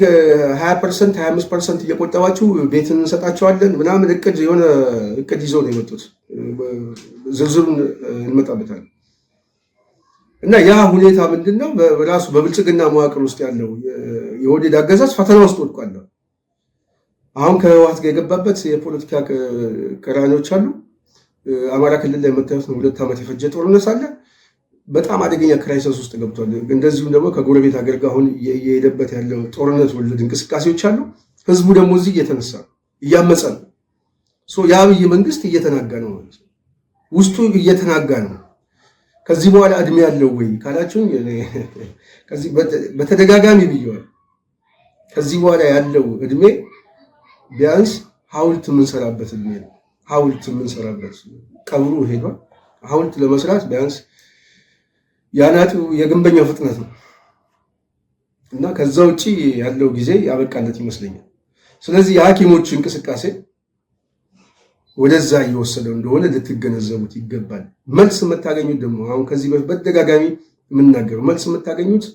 20% 25% እየቆጠባችሁ ቤት እንሰጣቸዋለን ምናምን የሆነ እቅድ ይዘው ነው የመጡት። ዝርዝሩን እንመጣበታለን። እና ያ ሁኔታ ምንድነው? በራሱ በብልጽግና መዋቅር ውስጥ ያለው የኦህዴድ አገዛዝ ፈተና ውስጥ ወድቋል። አሁን ከህወሓት ጋር የገባበት የፖለቲካ ቅራኔዎች አሉ። አማራ ክልል ላይ የምታዩት ነው 2 ዓመት የፈጀ ጦርነት አለ። በጣም አደገኛ ክራይሲስ ውስጥ ገብቷል። እንደዚሁም ደግሞ ከጎረቤት ሀገር ጋር አሁን እየሄደበት ያለው ጦርነት ወለድ እንቅስቃሴዎች አሉ። ህዝቡ ደግሞ እዚህ እየተነሳ እያመፀ ነው። የአብይ መንግስት እየተናጋ ነው ማለት ነው። ውስጡ እየተናጋ ነው። ከዚህ በኋላ እድሜ ያለው ወይ ካላችሁኝ ከዚህ በተደጋጋሚ ብየዋል። ከዚህ በኋላ ያለው እድሜ ቢያንስ ሐውልት የምንሰራበት እድሜ ነው። ሐውልት የምንሰራበት ቀብሩ ሄዷል። ሐውልት ለመስራት ቢያንስ ያናጢው የግንበኛው ፍጥነት ነው እና ከዛ ውጪ ያለው ጊዜ ያበቃለት ይመስለኛል። ስለዚህ የሐኪሞች እንቅስቃሴ ወደዛ እየወሰደው እንደሆነ ልትገነዘቡት ይገባል። መልስ የምታገኙት ደግሞ አሁን ከዚህ በፊት በተደጋጋሚ የምናገረው መልስ የምታገኙት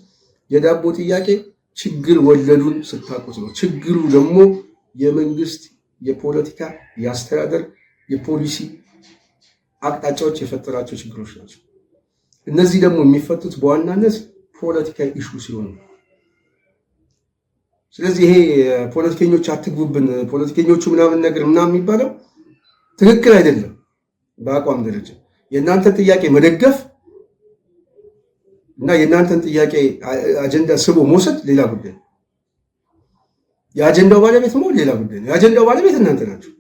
የዳቦ ጥያቄ ችግር ወለዱን ስታውቁት ነው። ችግሩ ደግሞ የመንግስት የፖለቲካ የአስተዳደር የፖሊሲ አቅጣጫዎች የፈጠራቸው ችግሮች ናቸው። እነዚህ ደግሞ የሚፈቱት በዋናነት ፖለቲካዊ ኢሹ ሲሆኑ፣ ስለዚህ ይሄ ፖለቲከኞች አትግቡብን፣ ፖለቲከኞቹ ምናምን ነገር ምናምን የሚባለው ትክክል አይደለም። በአቋም ደረጃ የእናንተን ጥያቄ መደገፍ እና የእናንተን ጥያቄ አጀንዳ ስቦ መውሰድ ሌላ ጉዳይ፣ የአጀንዳው ባለቤት መሆን ሌላ ጉዳይ ነው። የአጀንዳው ባለቤት እናንተ ናቸው።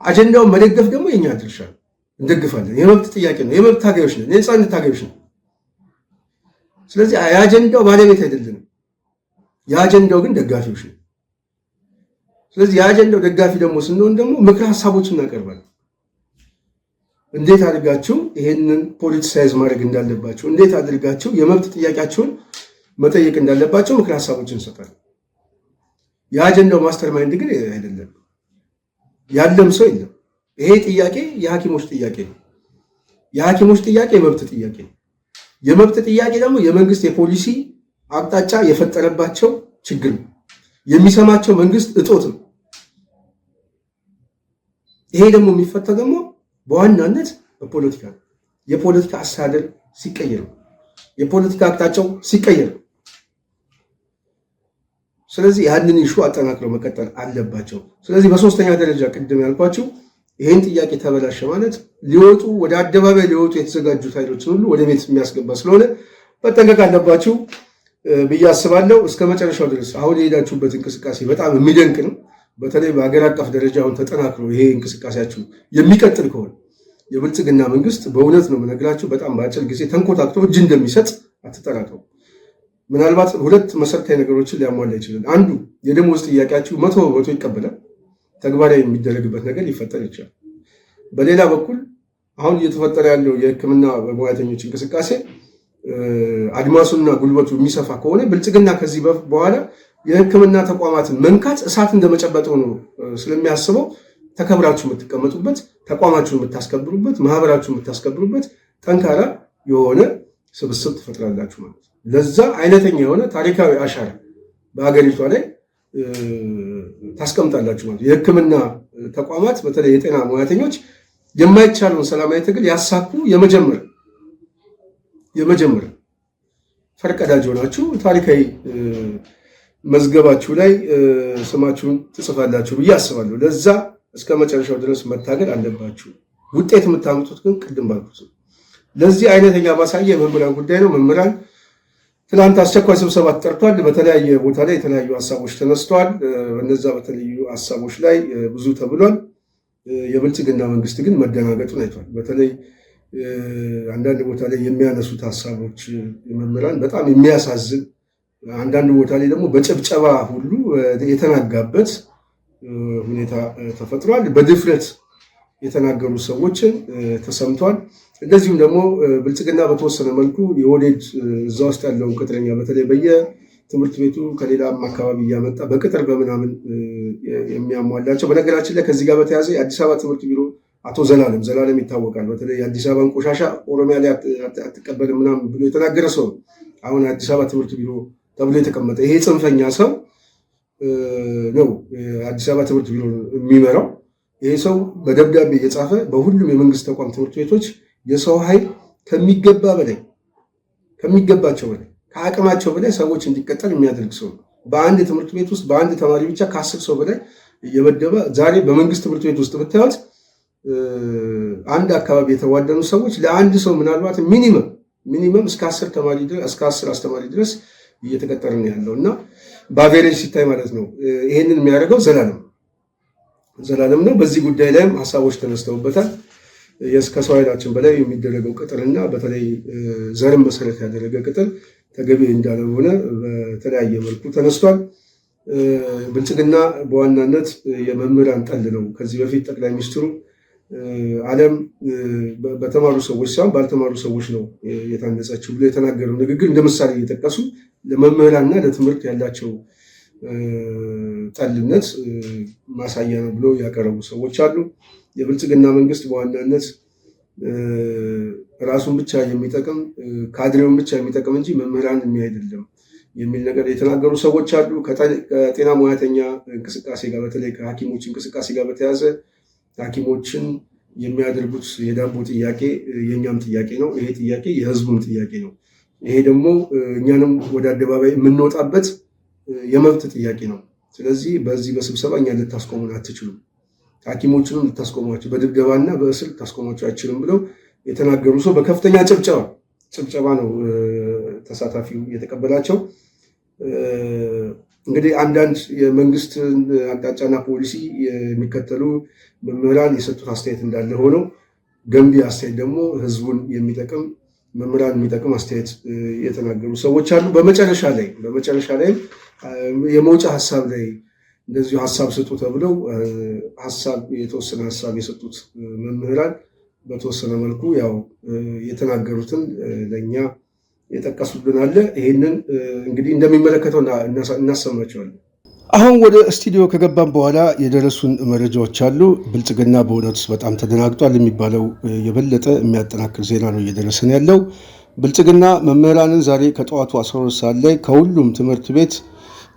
አጀንዳውን መደገፍ ደግሞ የኛ ድርሻ ነው። እንደግፋለን። የመብት ጥያቄ ነው። የመብት ታጋዮች ነን። የነፃነት ታጋዮች ነን። ስለዚህ የአጀንዳው ባለቤት አይደለንም። የአጀንዳው ግን ደጋፊዎች ነን። ስለዚህ የአጀንዳው ደጋፊ ደግሞ ስንሆን ደግሞ ምክር ሀሳቦችን እናቀርባለን። እንዴት አድርጋችሁ ይሄንን ፖለቲሳይዝ ማድረግ እንዳለባቸው፣ እንዴት አድርጋችሁ የመብት ጥያቄያቸውን መጠየቅ እንዳለባቸው ምክር ሀሳቦችን እንሰጣለን። የአጀንዳው ማስተር ማይንድ ግን አይደለም። ያለም ሰው የለም። ይሄ ጥያቄ የሐኪሞች ጥያቄ ነው። የሐኪሞች ጥያቄ የመብት ጥያቄ ነው። የመብት ጥያቄ ደግሞ የመንግስት የፖሊሲ አቅጣጫ የፈጠረባቸው ችግር ነው። የሚሰማቸው መንግስት እጦት ነው። ይሄ ደግሞ የሚፈታ ደግሞ በዋናነት በፖለቲካ ነው። የፖለቲካ አስተዳደር ሲቀየር ነው። የፖለቲካ አቅጣጫው ሲቀየር ነው። ስለዚህ ያንን ኢሹ አጠናክረው መቀጠል አለባቸው። ስለዚህ በሶስተኛ ደረጃ ቅድም ያልኳችሁ ይህን ጥያቄ ተበላሸ ማለት ሊወጡ ወደ አደባባይ ሊወጡ የተዘጋጁት ኃይሎችን ሁሉ ወደ ቤት የሚያስገባ ስለሆነ መጠንቀቅ አለባችሁ ብዬ አስባለሁ። እስከ መጨረሻው ድረስ አሁን የሄዳችሁበት እንቅስቃሴ በጣም የሚደንቅ ነው። በተለይ በሀገር አቀፍ ደረጃ አሁን ተጠናክሮ ይሄ እንቅስቃሴያችሁ የሚቀጥል ከሆነ የብልጽግና መንግስት በእውነት ነው የምነግራችሁ በጣም በአጭር ጊዜ ተንኮታክቶ እጅ እንደሚሰጥ አትጠራጠሩ። ምናልባት ሁለት መሰረታዊ ነገሮችን ሊያሟላ ይችላል። አንዱ የደሞዝ ጥያቄያችሁ 100% ይቀበላል፣ ተግባራዊ የሚደረግበት ነገር ሊፈጠር ይችላል። በሌላ በኩል አሁን እየተፈጠረ ያለው የሕክምና ሙያተኞች እንቅስቃሴ አድማሱና ጉልበቱ የሚሰፋ ከሆነ ብልጽግና ከዚህ በኋላ የሕክምና ተቋማትን መንካት እሳት እንደመጨበጥ ሆኖ ስለሚያስበው ተከብራችሁ የምትቀመጡበት፣ ተቋማችሁን የምታስከብሩበት፣ ማህበራችሁን የምታስከብሩበት ጠንካራ የሆነ ስብስብ ትፈጥራላችሁ ማለት ነው። ለዛ አይነተኛ የሆነ ታሪካዊ አሻራ በሀገሪቷ ላይ ታስቀምጣላችሁ ማለት ነው። የሕክምና ተቋማት በተለይ የጤና ሙያተኞች የማይቻለውን ሰላማዊ ትግል ያሳኩ የመጀመሪያ ፈርቀዳጅ ሆናችሁ ታሪካዊ መዝገባችሁ ላይ ስማችሁን ትጽፋላችሁ ብዬ አስባለሁ። ለዛ እስከ መጨረሻው ድረስ መታገል አለባችሁ። ውጤት የምታመጡት ግን ቅድም ባልኩት ነው። ለዚህ አይነተኛ ማሳያ የመምህራን ጉዳይ ነው። መምህራን ትናንት አስቸኳይ ስብሰባ ተጠርቷል። በተለያየ ቦታ ላይ የተለያዩ ሀሳቦች ተነስተዋል። በነዛ በተለያዩ ሀሳቦች ላይ ብዙ ተብሏል። የብልጽግና መንግስት ግን መደናገጡን አይቷል። በተለይ አንዳንድ ቦታ ላይ የሚያነሱት ሀሳቦች የመምህራን በጣም የሚያሳዝን፣ አንዳንድ ቦታ ላይ ደግሞ በጭብጨባ ሁሉ የተናጋበት ሁኔታ ተፈጥሯል። በድፍረት የተናገሩ ሰዎችን ተሰምቷል። እንደዚሁም ደግሞ ብልጽግና በተወሰነ መልኩ የወሌድ እዛ ውስጥ ያለውን ቅጥረኛ በተለይ በየትምህርት ቤቱ ከሌላም አካባቢ እያመጣ በቅጥር በምናምን የሚያሟላቸው። በነገራችን ላይ ከዚህ ጋር በተያያዘ የአዲስ አበባ ትምህርት ቢሮ አቶ ዘላለም ይታወቃል። በተለይ የአዲስ አበባን ቆሻሻ ኦሮሚያ ላይ አትቀበልም ምናምን ብሎ የተናገረ ሰው ነው። አሁን የአዲስ አበባ ትምህርት ቢሮ ተብሎ የተቀመጠ ይሄ ጽንፈኛ ሰው ነው አዲስ አበባ ትምህርት ቢሮ የሚመራው። ይሄ ሰው በደብዳቤ እየጻፈ በሁሉም የመንግስት ተቋም ትምህርት ቤቶች የሰው ኃይል ከሚገባቸው በላይ ከአቅማቸው በላይ ሰዎች እንዲቀጠል የሚያደርግ ሰው ነው። በአንድ ትምህርት ቤት ውስጥ በአንድ ተማሪ ብቻ ከ10 ሰው በላይ እየመደበ ዛሬ በመንግስት ትምህርት ቤት ውስጥ ብታዩት አንድ አካባቢ የተዋደኑ ሰዎች ለአንድ ሰው ምናልባት ሚኒመም እስከ 10 አስተማሪ ድረስ እየተቀጠረ ነው ያለው እና በአቬሬጅ ሲታይ ማለት ነው። ይሄንን የሚያደርገው ዘላለም ነው። በዚህ ጉዳይ ላይም ሀሳቦች ተነስተውበታል። ከሰው ኃይላችን በላይ የሚደረገው ቅጥርና በተለይ ዘርን መሰረት ያደረገ ቅጥር ተገቢ እንዳልሆነ በተለያየ መልኩ ተነስቷል። ብልጽግና በዋናነት የመምህራን ጠል ነው። ከዚህ በፊት ጠቅላይ ሚኒስትሩ ዓለም በተማሩ ሰዎች ሳይሆን ባልተማሩ ሰዎች ነው የታነጸችው ብሎ የተናገረው ንግግር እንደ ምሳሌ እየጠቀሱ ለመምህራንና ለትምህርት ያላቸው ጠልነት ማሳያ ነው ብሎ ያቀረቡ ሰዎች አሉ። የብልጽግና መንግስት በዋናነት ራሱን ብቻ የሚጠቅም ካድሬውን ብቻ የሚጠቅም እንጂ መምህራን አይደለም የሚል ነገር የተናገሩ ሰዎች አሉ። ከጤና ሙያተኛ እንቅስቃሴ ጋር በተለይ ከሐኪሞች እንቅስቃሴ ጋር በተያያዘ ሐኪሞችን የሚያደርጉት የዳቦ ጥያቄ የእኛም ጥያቄ ነው። ይሄ ጥያቄ የህዝቡም ጥያቄ ነው። ይሄ ደግሞ እኛንም ወደ አደባባይ የምንወጣበት የመብት ጥያቄ ነው። ስለዚህ በዚህ በስብሰባ እኛ ልታስቆሙን አትችሉም፣ ሐኪሞችንም ልታስቆሟቸው በድብደባና በእስር ልታስቆሟቸው አይችልም ብለው የተናገሩ ሰው በከፍተኛ ጭብጨባ ነው ተሳታፊው የተቀበላቸው። እንግዲህ አንዳንድ የመንግስት አቅጣጫና ፖሊሲ የሚከተሉ መምህራን የሰጡት አስተያየት እንዳለ ሆነው ገንቢ አስተያየት ደግሞ ህዝቡን የሚጠቅም መምህራን የሚጠቅም አስተያየት የተናገሩ ሰዎች አሉ። በመጨረሻ ላይ የመውጫ ሀሳብ ላይ እንደዚሁ ሀሳብ ስጡ ተብለው የተወሰነ ሀሳብ የሰጡት መምህራን በተወሰነ መልኩ ያው የተናገሩትን ለእኛ የጠቀሱልን አለ። ይህንን እንግዲህ እንደሚመለከተው እናሰማቸዋለን። አሁን ወደ ስቱዲዮ ከገባን በኋላ የደረሱን መረጃዎች አሉ። ብልጽግና በእውነት በጣም ተደናግጧል የሚባለው የበለጠ የሚያጠናክር ዜና ነው እየደረሰን ያለው። ብልጽግና መምህራንን ዛሬ ከጠዋቱ 12 ሰዓት ላይ ከሁሉም ትምህርት ቤት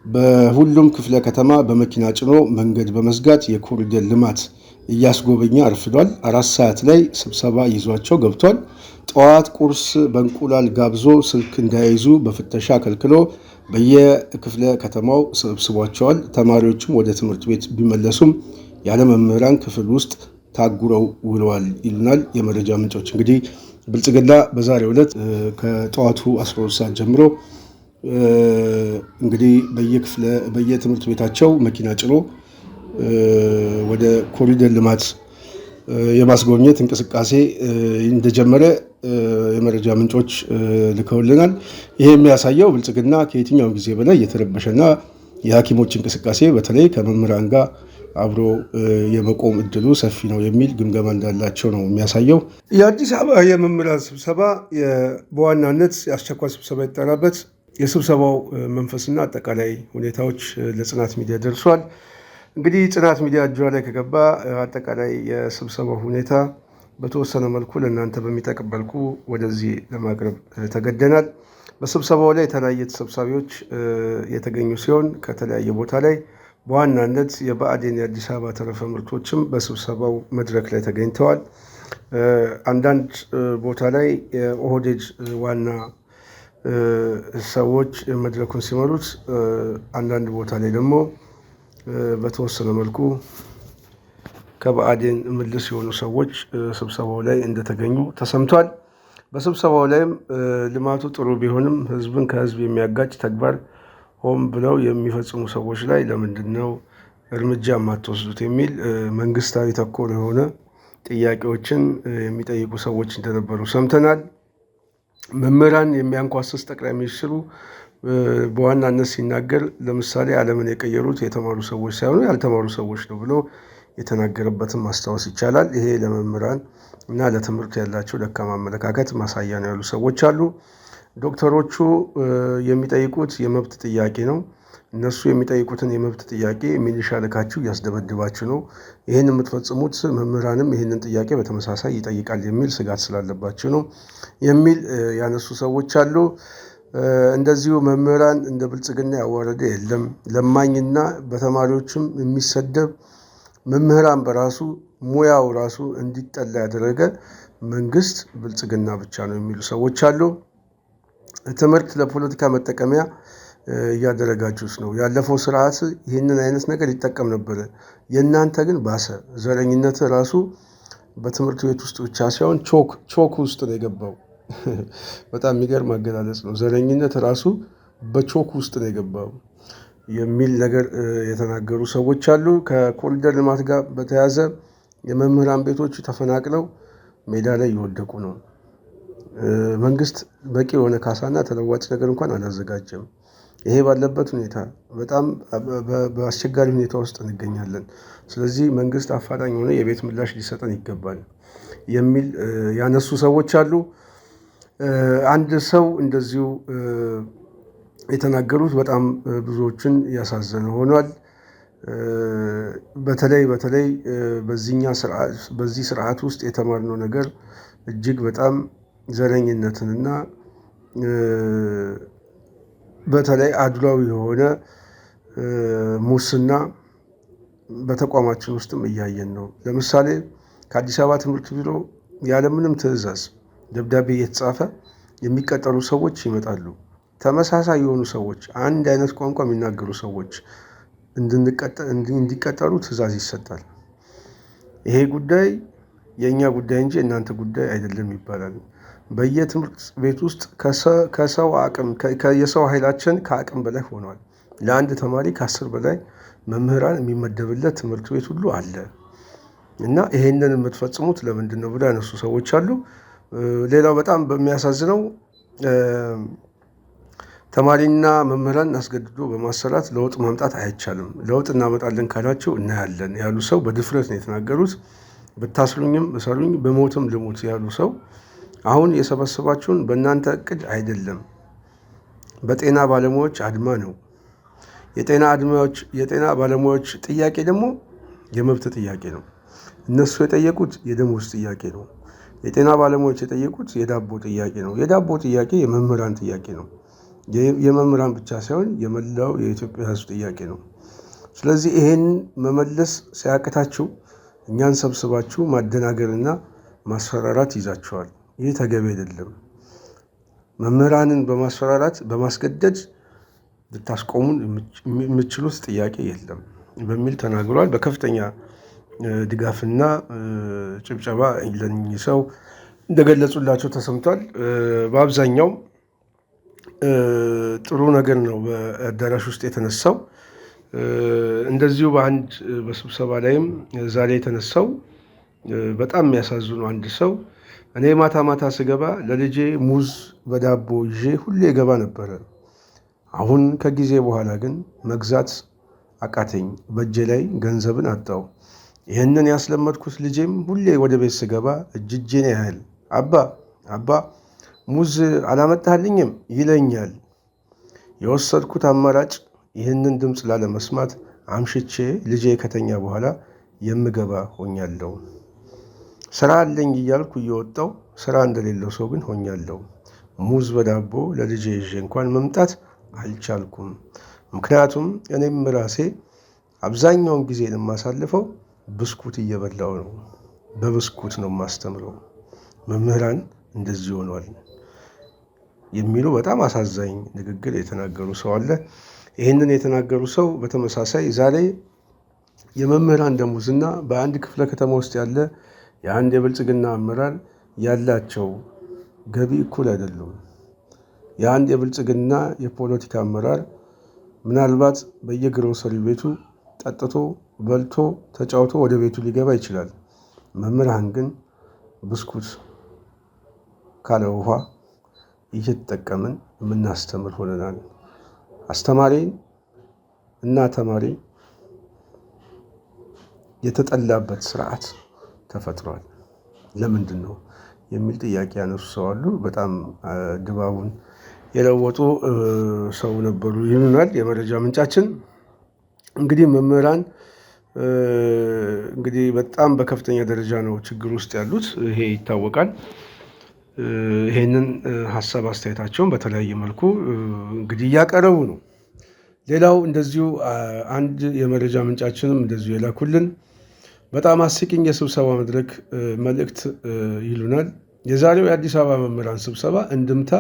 በሁሉም ክፍለ ከተማ በመኪና ጭኖ መንገድ በመዝጋት የኮሪደር ልማት እያስጎበኘ አርፍዷል። 4 ሰዓት ላይ ስብሰባ ይዟቸው ገብቷል። ጠዋት ቁርስ በእንቁላል ጋብዞ ስልክ እንዳይዙ በፍተሻ ከልክሎ በየክፍለ ከተማው ሰብስቧቸዋል። ተማሪዎችም ወደ ትምህርት ቤት ቢመለሱም ያለ መምህራን ክፍል ውስጥ ታጉረው ውለዋል ይሉናል የመረጃ ምንጮች። እንግዲህ ብልጽግና በዛሬው ዕለት ከጠዋቱ 12 ሰዓት ጀምሮ እንግዲህ በየትምህርት ቤታቸው መኪና ጭኖ ወደ ኮሪደር ልማት የማስጎብኘት እንቅስቃሴ እንደጀመረ የመረጃ ምንጮች ልከውልናል። ይሄ የሚያሳየው ብልጽግና ከየትኛውም ጊዜ በላይ የተረበሸና የሐኪሞች እንቅስቃሴ በተለይ ከመምህራን ጋር አብሮ የመቆም እድሉ ሰፊ ነው የሚል ግምገማ እንዳላቸው ነው የሚያሳየው። የአዲስ አበባ የመምህራን ስብሰባ በዋናነት የአስቸኳይ ስብሰባ ይጠራበት የስብሰባው መንፈስና አጠቃላይ ሁኔታዎች ለጽናት ሚዲያ ደርሷል። እንግዲህ ጽናት ሚዲያ እጇ ላይ ከገባ አጠቃላይ የስብሰባው ሁኔታ በተወሰነ መልኩ ለእናንተ በሚጠቅም መልኩ ወደዚህ ለማቅረብ ተገደናል። በስብሰባው ላይ የተለያየ ተሰብሳቢዎች የተገኙ ሲሆን ከተለያየ ቦታ ላይ በዋናነት የብአዴን የአዲስ አበባ ተረፈ ምርቶችም በስብሰባው መድረክ ላይ ተገኝተዋል። አንዳንድ ቦታ ላይ የኦህዴድ ዋና ሰዎች መድረኩን ሲመሩት፣ አንዳንድ ቦታ ላይ ደግሞ በተወሰነ መልኩ ከብአዴን ምልስ የሆኑ ሰዎች ስብሰባው ላይ እንደተገኙ ተሰምቷል። በስብሰባው ላይም ልማቱ ጥሩ ቢሆንም ህዝብን ከህዝብ የሚያጋጭ ተግባር ሆን ብለው የሚፈጽሙ ሰዎች ላይ ለምንድን ነው እርምጃ የማትወስዱት የሚል መንግስታዊ ተኮር የሆነ ጥያቄዎችን የሚጠይቁ ሰዎች እንደነበሩ ሰምተናል። መምህራን የሚያንኳስስ ጠቅላይ ሚኒስትሩ በዋናነት ሲናገር ለምሳሌ ዓለምን የቀየሩት የተማሩ ሰዎች ሳይሆኑ ያልተማሩ ሰዎች ነው ብሎ የተናገረበትን ማስታወስ ይቻላል። ይሄ ለመምህራን እና ለትምህርት ያላቸው ደካማ አመለካከት ማሳያ ነው ያሉ ሰዎች አሉ። ዶክተሮቹ የሚጠይቁት የመብት ጥያቄ ነው። እነሱ የሚጠይቁትን የመብት ጥያቄ ሚሊሻ ልካችሁ እያስደበድባችሁ ነው፣ ይህን የምትፈጽሙት መምህራንም ይህንን ጥያቄ በተመሳሳይ ይጠይቃል የሚል ስጋት ስላለባችሁ ነው የሚል ያነሱ ሰዎች አሉ። እንደዚሁ መምህራን እንደ ብልጽግና ያዋረደ የለም፣ ለማኝና በተማሪዎችም የሚሰደብ መምህራን በራሱ ሙያው ራሱ እንዲጠላ ያደረገ መንግስት ብልጽግና ብቻ ነው የሚሉ ሰዎች አሉ። ትምህርት ለፖለቲካ መጠቀሚያ እያደረጋችሁት ነው። ያለፈው ስርዓት ይህንን አይነት ነገር ይጠቀም ነበረ፣ የእናንተ ግን ባሰ። ዘረኝነት ራሱ በትምህርት ቤት ውስጥ ብቻ ሳይሆን ቾክ ውስጥ ነው የገባው። በጣም የሚገርም አገላለጽ ነው። ዘረኝነት ራሱ በቾክ ውስጥ ነው የገባው የሚል ነገር የተናገሩ ሰዎች አሉ። ከኮሪደር ልማት ጋር በተያያዘ የመምህራን ቤቶች ተፈናቅለው ሜዳ ላይ እየወደቁ ነው። መንግስት በቂ የሆነ ካሳና ተለዋጭ ነገር እንኳን አላዘጋጀም። ይሄ ባለበት ሁኔታ በጣም በአስቸጋሪ ሁኔታ ውስጥ እንገኛለን። ስለዚህ መንግስት አፋጣኝ የሆነ የቤት ምላሽ ሊሰጠን ይገባል የሚል ያነሱ ሰዎች አሉ። አንድ ሰው እንደዚሁ የተናገሩት በጣም ብዙዎችን ያሳዘነ ሆኗል። በተለይ በዚህ ስርዓት ውስጥ የተማርነው ነገር እጅግ በጣም ዘረኝነትንና በተለይ አድሏዊ የሆነ ሙስና በተቋማችን ውስጥም እያየን ነው። ለምሳሌ ከአዲስ አበባ ትምህርት ቢሮ ያለምንም ትዕዛዝ ደብዳቤ እየተጻፈ የሚቀጠሩ ሰዎች ይመጣሉ። ተመሳሳይ የሆኑ ሰዎች፣ አንድ አይነት ቋንቋ የሚናገሩ ሰዎች እንዲቀጠሩ ትዕዛዝ ይሰጣል። ይሄ ጉዳይ የእኛ ጉዳይ እንጂ እናንተ ጉዳይ አይደለም ይባላል። በየትምህርት ቤት ውስጥ የሰው ኃይላችን ከአቅም በላይ ሆኗል። ለአንድ ተማሪ ከ10 በላይ መምህራን የሚመደብለት ትምህርት ቤት ሁሉ አለ እና ይሄንን የምትፈጽሙት ለምንድን ነው ብለው ያነሱ ሰዎች አሉ። ሌላው በጣም በሚያሳዝነው ተማሪና መምህራን አስገድዶ በማሰራት ለውጥ ማምጣት አይቻልም፣ ለውጥ እናመጣለን ካላቸው እናያለን ያሉ ሰው በድፍረት ነው የተናገሩት። ብታስሩኝም እሰሩኝ፣ በሞትም ልሙት ያሉ ሰው አሁን የሰበሰባችሁን በእናንተ እቅድ አይደለም፣ በጤና ባለሙያዎች አድማ ነው። የጤና ባለሙያዎች ጥያቄ ደግሞ የመብት ጥያቄ ነው። እነሱ የጠየቁት የደሞዝ ጥያቄ ነው። የጤና ባለሙያዎች የጠየቁት የዳቦ ጥያቄ ነው። የዳቦ ጥያቄ የመምህራን ጥያቄ ነው። የመምህራን ብቻ ሳይሆን የመላው የኢትዮጵያ ሕዝብ ጥያቄ ነው። ስለዚህ ይሄን መመለስ ሲያቅታችሁ እኛን ሰብስባችሁ ማደናገርና ማስፈራራት ይዛችኋል። ይህ ተገቢ አይደለም። መምህራንን በማስፈራራት በማስገደድ ልታስቆሙን የምችሉት ጥያቄ የለም በሚል ተናግሯል። በከፍተኛ ድጋፍና ጭብጨባ ለእኚህ ሰው እንደገለጹላቸው ተሰምቷል። በአብዛኛው ጥሩ ነገር ነው በአዳራሽ ውስጥ የተነሳው። እንደዚሁ በአንድ በስብሰባ ላይም ዛሬ የተነሳው በጣም የሚያሳዝኑ አንድ ሰው እኔ ማታ ማታ ስገባ ለልጄ ሙዝ በዳቦ ይዤ ሁሌ ገባ ነበረ። አሁን ከጊዜ በኋላ ግን መግዛት አቃተኝ፣ በእጄ ላይ ገንዘብን አጣው። ይህንን ያስለመድኩት ልጄም ሁሌ ወደ ቤት ስገባ እጅጄን ያህል አባ ሙዝ አላመጣልኝም ይለኛል። የወሰድኩት አማራጭ ይህንን ድምፅ ላለመስማት አምሽቼ ልጄ ከተኛ በኋላ የምገባ ሆኛለሁ። ስራ አለኝ እያልኩ እየወጣው ስራ እንደሌለው ሰው ግን ሆኛለሁ። ሙዝ በዳቦ ለልጄ ይዤ እንኳን መምጣት አልቻልኩም። ምክንያቱም እኔም ራሴ አብዛኛውን ጊዜ የማሳልፈው ብስኩት እየበላው ነው። በብስኩት ነው የማስተምረው። መምህራን እንደዚህ ሆኗል የሚሉ በጣም አሳዛኝ ንግግር የተናገሩ ሰው አለ። ይህንን የተናገሩ ሰው በተመሳሳይ ዛሬ የመምህራን ደሞዝና በአንድ ክፍለ ከተማ ውስጥ ያለ የአንድ የብልጽግና አመራር ያላቸው ገቢ እኩል አይደሉም። የአንድ የብልጽግና የፖለቲካ አመራር ምናልባት በየግሮሰሪ ቤቱ ጠጥቶ በልቶ ተጫውቶ ወደ ቤቱ ሊገባ ይችላል። መምህራን ግን ብስኩት ካለ ውሃ እየተጠቀምን የምናስተምር ሆነናል። አስተማሪ እና ተማሪ የተጠላበት ስርዓት ተፈጥሯል። ለምንድን ነው የሚል ጥያቄ ያነሱ ሰው አሉ። በጣም ድባቡን የለወጡ ሰው ነበሩ ይሉናል የመረጃ ምንጫችን። እንግዲህ መምህራን እንግዲህ በጣም በከፍተኛ ደረጃ ነው ችግር ውስጥ ያሉት። ይሄ ይታወቃል። ይሄንን ሀሳብ አስተያየታቸውን በተለያየ መልኩ እንግዲህ እያቀረቡ ነው። ሌላው እንደዚሁ አንድ የመረጃ ምንጫችንም እንደዚሁ የላኩልን በጣም አስቂኝ የስብሰባ መድረክ መልእክት ይሉናል። የዛሬው የአዲስ አበባ መምህራን ስብሰባ እንድምታ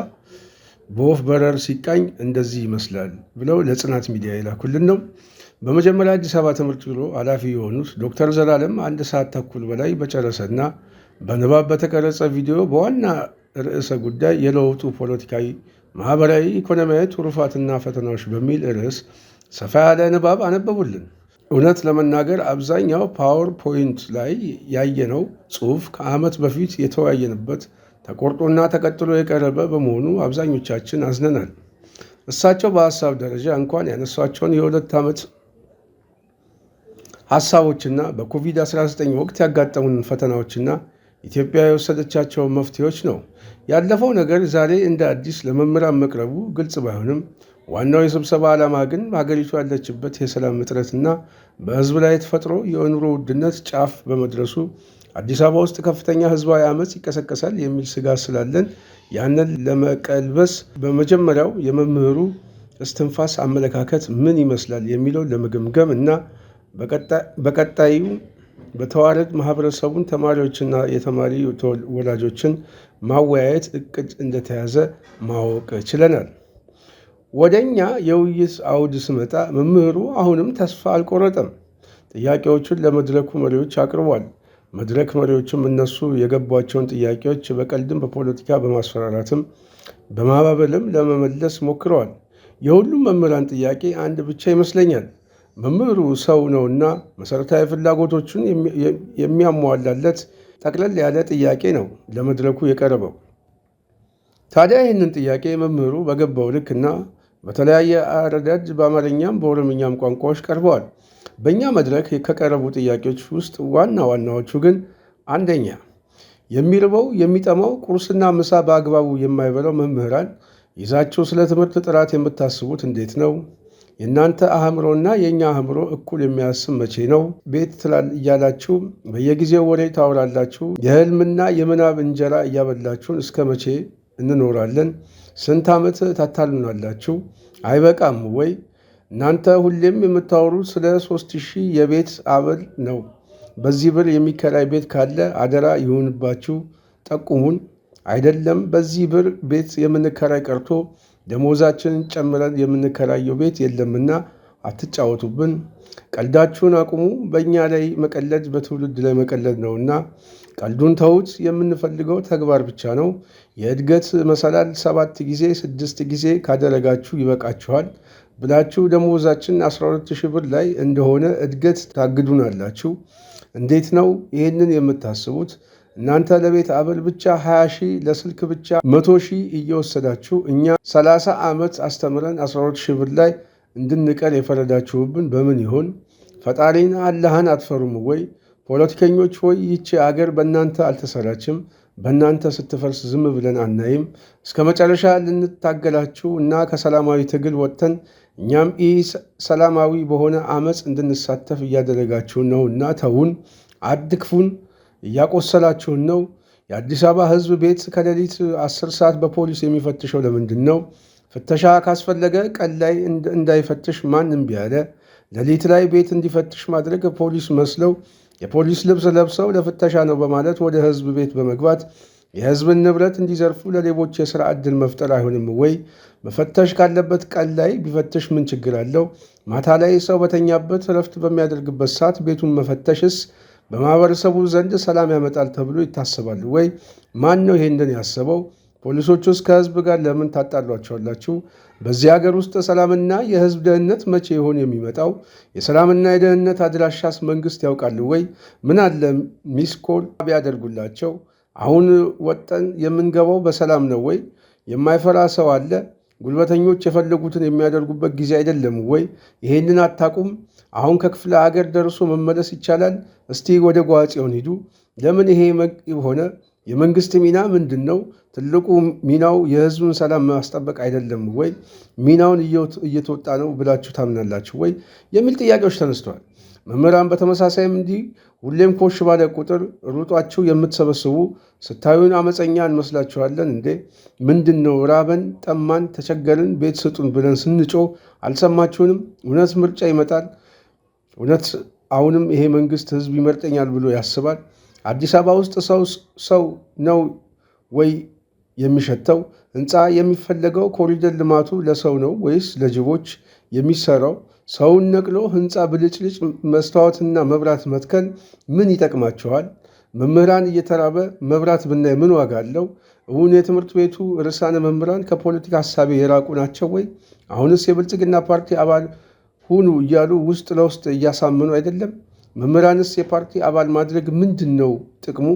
በወፍ በረር ሲቃኝ እንደዚህ ይመስላል ብለው ለጽናት ሚዲያ የላኩልን ነው። በመጀመሪያ አዲስ አበባ ትምህርት ቢሮ ኃላፊ የሆኑት ዶክተር ዘላለም 1 ሰዓት ተኩል በላይ በጨረሰና በንባብ በተቀረጸ ቪዲዮ በዋና ርዕሰ ጉዳይ የለውጡ ፖለቲካዊ፣ ማህበራዊ፣ ኢኮኖሚያዊ ትሩፋትና ፈተናዎች በሚል ርዕስ ሰፋ ያለ ንባብ አነበቡልን። እውነት ለመናገር አብዛኛው ፓወር ፖይንት ላይ ያየነው ጽሑፍ ከዓመት በፊት የተወያየንበት ተቆርጦና ተቀጥሎ የቀረበ በመሆኑ አብዛኞቻችን አዝነናል። እሳቸው በሀሳብ ደረጃ እንኳን ያነሷቸውን የ2 ዓመት ሀሳቦችና በኮቪድ-19 ወቅት ያጋጠሙንን ፈተናዎችና ኢትዮጵያ የወሰደቻቸውን መፍትሄዎች ነው። ያለፈው ነገር ዛሬ እንደ አዲስ ለመምህራን መቅረቡ ግልጽ ባይሆንም ዋናው የስብሰባ ዓላማ ግን ሀገሪቱ ያለችበት የሰላም እጥረትና በሕዝብ ላይ ተፈጥሮ የኑሮ ውድነት ጫፍ በመድረሱ አዲስ አበባ ውስጥ ከፍተኛ ሕዝባዊ አመፅ ይቀሰቀሳል የሚል ስጋት ስላለን ያንን ለመቀልበስ በመጀመሪያው የመምህሩ እስትንፋስ አመለካከት ምን ይመስላል የሚለው ለመገምገም እና በቀጣዩ በተዋረድ ማህበረሰቡን፣ ተማሪዎችና የተማሪ ወላጆችን ማወያየት እቅድ እንደተያዘ ማወቅ ችለናል። ወደኛ የውይይት አውድ ስመጣ መምህሩ አሁንም ተስፋ አልቆረጠም። ጥያቄዎቹን ለመድረኩ መሪዎች አቅርቧል። መድረክ መሪዎችም እነሱ የገቧቸውን ጥያቄዎች በቀልድም በፖለቲካ በማስፈራራትም በማባበልም ለመመለስ ሞክረዋል። የሁሉም መምህራን ጥያቄ አንድ ብቻ ይመስለኛል። መምህሩ ሰው ነውና መሰረታዊ ፍላጎቶቹን የሚያሟላለት ጠቅለል ያለ ጥያቄ ነው ለመድረኩ የቀረበው። ታዲያ ይህንን ጥያቄ መምህሩ በገባው ልክና በተለያየ አረዳድ በአማርኛም በኦሮምኛም ቋንቋዎች ቀርበዋል። በእኛ መድረክ ከቀረቡ ጥያቄዎች ውስጥ ዋና ዋናዎቹ ግን አንደኛ፣ የሚርበው የሚጠማው ቁርስና ምሳ በአግባቡ የማይበላው መምህራን ይዛችሁ ስለ ትምህርት ጥራት የምታስቡት እንዴት ነው? የእናንተ አእምሮና የእኛ አእምሮ እኩል የሚያስብ መቼ ነው? ቤት እያላችሁ በየጊዜው ወሬ ታወራላችሁ። የህልምና የምናብ እንጀራ እያበላችሁን እስከ መቼ እንኖራለን? ስንት ዓመት ታታሉናላችሁ? አይበቃም ወይ? እናንተ ሁሌም የምታወሩት ስለ 3000 የቤት አበል ነው። በዚህ ብር የሚከራይ ቤት ካለ አደራ ይሁንባችሁ ጠቁሙን። አይደለም በዚህ ብር ቤት የምንከራይ ቀርቶ ደሞዛችንን ጨምረን የምንከራየው ቤት የለምና አትጫወቱብን። ቀልዳችሁን አቁሙ። በእኛ ላይ መቀለድ በትውልድ ላይ መቀለድ ነውና ቀልዱን ተዉት። የምንፈልገው ተግባር ብቻ ነው። የእድገት መሰላል 7 ጊዜ 6 ጊዜ ካደረጋችሁ ይበቃችኋል ብላችሁ ደሞዛችን 12000 ብር ላይ እንደሆነ እድገት ታግዱናላችሁ። እንዴት ነው ይህንን የምታስቡት? እናንተ ለቤት አበል ብቻ 20 ሺህ ለስልክ ብቻ 100 ሺህ እየወሰዳችሁ እኛ 30 ዓመት አስተምረን 12000 ብር ላይ እንድንቀር የፈረዳችሁብን በምን ይሆን? ፈጣሪን አላህን አትፈሩም ወይ? ፖለቲከኞች ሆይ ይቺ አገር በእናንተ አልተሰራችም። በእናንተ ስትፈርስ ዝም ብለን አናይም። እስከ መጨረሻ ልንታገላችሁ እና ከሰላማዊ ትግል ወጥተን እኛም ሰላማዊ በሆነ አመፅ እንድንሳተፍ እያደረጋችሁን ነው እና ተውን፣ አድክፉን። እያቆሰላችሁን ነው። የአዲስ አበባ ሕዝብ ቤት ከሌሊት 10 ሰዓት በፖሊስ የሚፈትሸው ለምንድን ነው? ፍተሻ ካስፈለገ ቀን ላይ እንዳይፈትሽ ማን እምቢ አለ? ሌሊት ላይ ቤት እንዲፈትሽ ማድረግ ፖሊስ መስለው የፖሊስ ልብስ ለብሰው ለፍተሻ ነው በማለት ወደ ሕዝብ ቤት በመግባት የሕዝብን ንብረት እንዲዘርፉ ለሌቦች የሥራ ዕድል መፍጠር አይሆንም ወይ? መፈተሽ ካለበት ቀን ላይ ቢፈትሽ ምን ችግር አለው? ማታ ላይ ሰው በተኛበት እረፍት በሚያደርግበት ሰዓት ቤቱን መፈተሽስ በማህበረሰቡ ዘንድ ሰላም ያመጣል ተብሎ ይታሰባል ወይ? ማን ነው ይሄንን ያሰበው? ፖሊሶች ውስጥ ከህዝብ ጋር ለምን ታጣሏቸዋላችሁ? በዚህ ሀገር ውስጥ ሰላምና የህዝብ ደህንነት መቼ ይሆን የሚመጣው? የሰላምና የደህንነት አድራሻስ መንግስት ያውቃል ወይ? ምን አለ ሚስኮል ቢያደርጉላቸው። አሁን ወጠን የምንገባው በሰላም ነው ወይ? የማይፈራ ሰው አለ? ጉልበተኞች የፈለጉትን የሚያደርጉበት ጊዜ አይደለም ወይ? ይሄንን አታቁም? አሁን ከክፍለ ሀገር ደርሶ መመለስ ይቻላል? እስቲ ወደ ጓጽዮን ሂዱ። ለምን ይሄ ሆነ? የመንግስት ሚና ምንድን ነው? ትልቁ ሚናው የህዝቡን ሰላም ማስጠበቅ አይደለም ወይ? ሚናውን እየተወጣ ነው ብላችሁ ታምናላችሁ ወይ? የሚል ጥያቄዎች ተነስተዋል። መምህራን በተመሳሳይም እንዲህ ሁሌም ኮሽ ባለ ቁጥር ሩጧችሁ የምትሰበስቡ ስታዩን አመፀኛ እንመስላችኋለን እንዴ? ምንድን ነው? ራበን፣ ጠማን፣ ተቸገርን፣ ቤት ስጡን ብለን ስንጮ አልሰማችሁንም? እውነት ምርጫ ይመጣል? እውነት አሁንም ይሄ መንግስት ህዝብ ይመርጠኛል ብሎ ያስባል? አዲስ አበባ ውስጥ ሰው ነው ወይ የሚሸተው? ህንፃ የሚፈለገው ኮሪደር ልማቱ ለሰው ነው ወይስ ለጅቦች የሚሰራው? ሰውን ነቅሎ ህንፃ ብልጭልጭ መስታወትና መብራት መትከል ምን ይጠቅማቸዋል? መምህራን እየተራበ መብራት ብናይ ምን ዋጋ አለው? እውን የትምህርት ቤቱ ርዕሳነ መምህራን ከፖለቲካ ሀሳቤ የራቁ ናቸው ወይ? አሁንስ የብልጽግና ፓርቲ አባል ሁኑ እያሉ ውስጥ ለውስጥ እያሳመኑ አይደለም? መምህራንስ የፓርቲ አባል ማድረግ ምንድን ነው ጥቅሙ?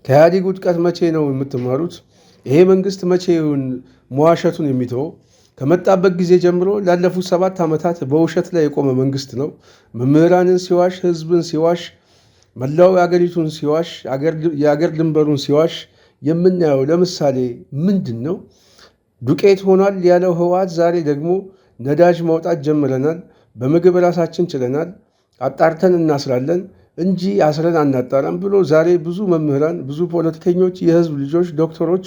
ከኢህአዴግ ውድቀት መቼ ነው የምትማሩት? ይሄ መንግስት መቼ ይሁን መዋሸቱን የሚተወው? ከመጣበት ጊዜ ጀምሮ ላለፉት 7 ዓመታት በውሸት ላይ የቆመ መንግስት ነው። መምህራንን ሲዋሽ፣ ህዝብን ሲዋሽ፣ መላው የአገሪቱን ሲዋሽ፣ የአገር ድንበሩን ሲዋሽ የምናየው ለምሳሌ ምንድን ነው? ዱቄት ሆኗል ያለው ህወሓት ዛሬ ደግሞ ነዳጅ ማውጣት ጀምረናል፣ በምግብ ራሳችን ችለናል፣ አጣርተን እናስራለን እንጂ አስረን አናጣራም ብሎ ዛሬ ብዙ መምህራን፣ ብዙ ፖለቲከኞች፣ የህዝብ ልጆች፣ ዶክተሮች፣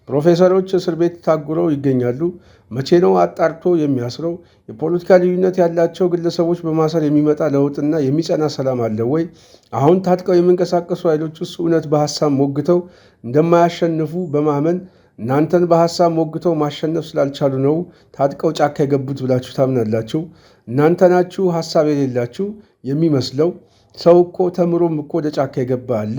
ፕሮፌሰሮች እስር ቤት ታጉረው ይገኛሉ። መቼ ነው አጣርቶ የሚያስረው? የፖለቲካ ልዩነት ያላቸው ግለሰቦች በማሰር የሚመጣ ለውጥና የሚጸና ሰላም አለ ወይ? አሁን ታጥቀው የሚንቀሳቀሱ ኃይሎች ውስጥ እውነት በሀሳብ ሞግተው እንደማያሸንፉ በማመን እናንተን በሀሳብ ሞግተው ማሸነፍ ስላልቻሉ ነው ታጥቀው ጫካ የገቡት ብላችሁ ታምናላችሁ? እናንተ ናችሁ ሀሳብ የሌላችሁ የሚመስለው። ሰው እኮ ተምሮም እኮ ወደ ጫካ የገባ አለ።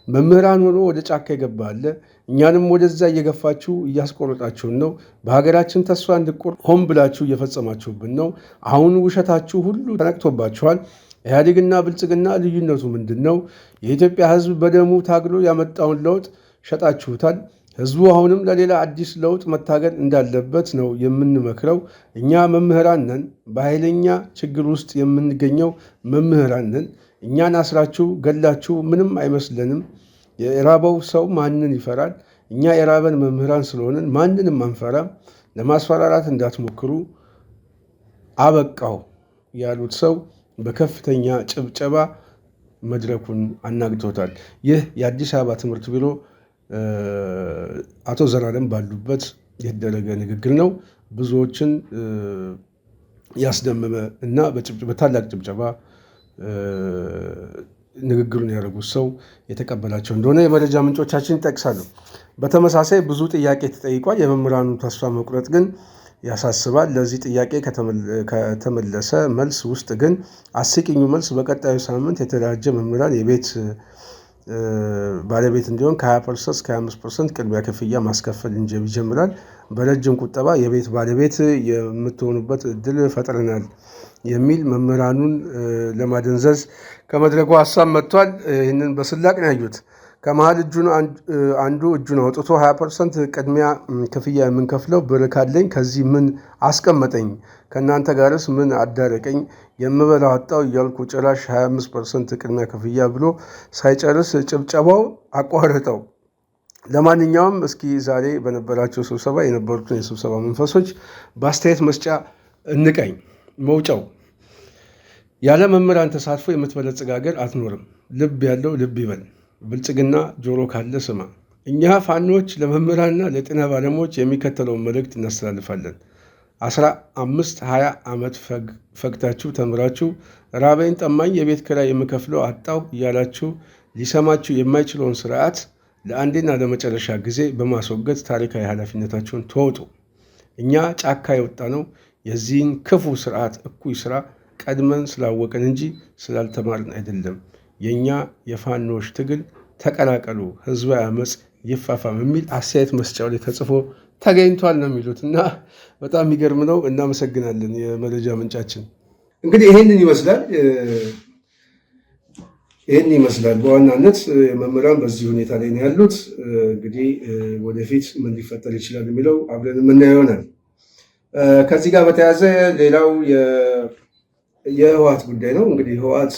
መምህራን ሆኖ ወደ ጫካ የገባ አለ። እኛንም ወደዛ እየገፋችሁ እያስቆረጣችሁን ነው። በሀገራችን ተስፋ እንድቆርጥ ሆን ብላችሁ እየፈጸማችሁብን ነው። አሁን ውሸታችሁ ሁሉ ተነቅቶባችኋል። ኢህአዴግና ብልጽግና ልዩነቱ ምንድን ነው? የኢትዮጵያ ህዝብ በደሙ ታግሎ ያመጣውን ለውጥ ሸጣችሁታል። ህዝቡ አሁንም ለሌላ አዲስ ለውጥ መታገል እንዳለበት ነው የምንመክረው። እኛ መምህራን ነን። በኃይለኛ ችግር ውስጥ የምንገኘው መምህራን ነን። እኛን አስራችሁ ገላችሁ ምንም አይመስለንም። የራበው ሰው ማንን ይፈራል? እኛ የራበን መምህራን ስለሆንን ማንንም አንፈራም። ለማስፈራራት እንዳትሞክሩ። አበቃው ያሉት ሰው በከፍተኛ ጭብጨባ መድረኩን አናግቶታል። ይህ የአዲስ አበባ ትምህርት ቢሮ አቶ ዘላለም ባሉበት የተደረገ ንግግር ነው። ብዙዎችን ያስደመመ እና በታላቅ ጭብጨባ ንግግሩን ያደረጉት ሰው የተቀበላቸው እንደሆነ የመረጃ ምንጮቻችን ይጠቅሳሉ። በተመሳሳይ ብዙ ጥያቄ ተጠይቋል። የመምህራኑ ተስፋ መቁረጥ ግን ያሳስባል። ለዚህ ጥያቄ ከተመለሰ መልስ ውስጥ ግን አስቂኙ መልስ በቀጣዩ ሳምንት የተደራጀ መምህራን የቤት ባለቤት እንዲሆን ከ20% እስከ 25% ቅድሚያ ክፍያ ማስከፈል ይጀምራል። በረጅም ቁጠባ የቤት ባለቤት የምትሆኑበት እድል ፈጥረናል የሚል መምህራኑን ለማደንዘዝ ከመድረኩ ሀሳብ መጥቷል። ይህንን በስላቅ ነው ያዩት። ከመሀል አንዱ እጁን አውጥቶ 20% ቅድሚያ ክፍያ የምንከፍለው ብር ካለኝ ከዚህ ምን አስቀመጠኝ? ከእናንተ ጋርስ ምን አዳረቀኝ? የምበላው አጣው እያልኩ ጭራሽ 25% ቅድሚያ ክፍያ ብሎ ሳይጨርስ ጭብጨባው አቋረጠው። ለማንኛውም እስኪ ዛሬ በነበራቸው ስብሰባ የነበሩትን የስብሰባ መንፈሶች በአስተያየት መስጫ እንቀኝ። መውጫው ያለ መምህራን ተሳትፎ የምትበለጽግ ሀገር አትኖርም። ልብ ያለው ልብ ይበል። ብልጽግና ጆሮ ካለ ስማ። እኛ ፋኖች ለመምህራንና ለጤና ባለሙያዎች የሚከተለውን መልእክት እናስተላልፋለን። 15-20 ዓመት ፈግታችሁ ተምራችሁ ራበኝ ጠማኝ የቤት ኪራይ የምከፍለው አጣው እያላችሁ ሊሰማችሁ የማይችለውን ስርዓት ለአንዴና ለመጨረሻ ጊዜ በማስወገድ ታሪካዊ ኃላፊነታችሁን ተወጡ። እኛ ጫካ የወጣ ነው የዚህን ክፉ ስርዓት እኩይ ስራ ቀድመን ስላወቅን እንጂ ስላልተማርን አይደለም። የእኛ የፋኖች ትግል ተቀላቀሉ፣ ህዝባዊ አመፅ ይፋፋም የሚል አስተያየት መስጫው ላይ ተጽፎ ተገኝቷል ነው የሚሉት እና በጣም የሚገርም ነው። እናመሰግናለን የመረጃ ምንጫችን። እንግዲህ ይህንን ይመስላል በዋናነት መምህራን በዚህ ሁኔታ ላይ ነው ያሉት። እንግዲህ ወደፊት ምን ሊፈጠር ይችላል የሚለው አብረን የምናየው ይሆናል። ከዚህ ጋር በተያያዘ ሌላው የህወሓት ጉዳይ ነው። እንግዲህ ህወሓት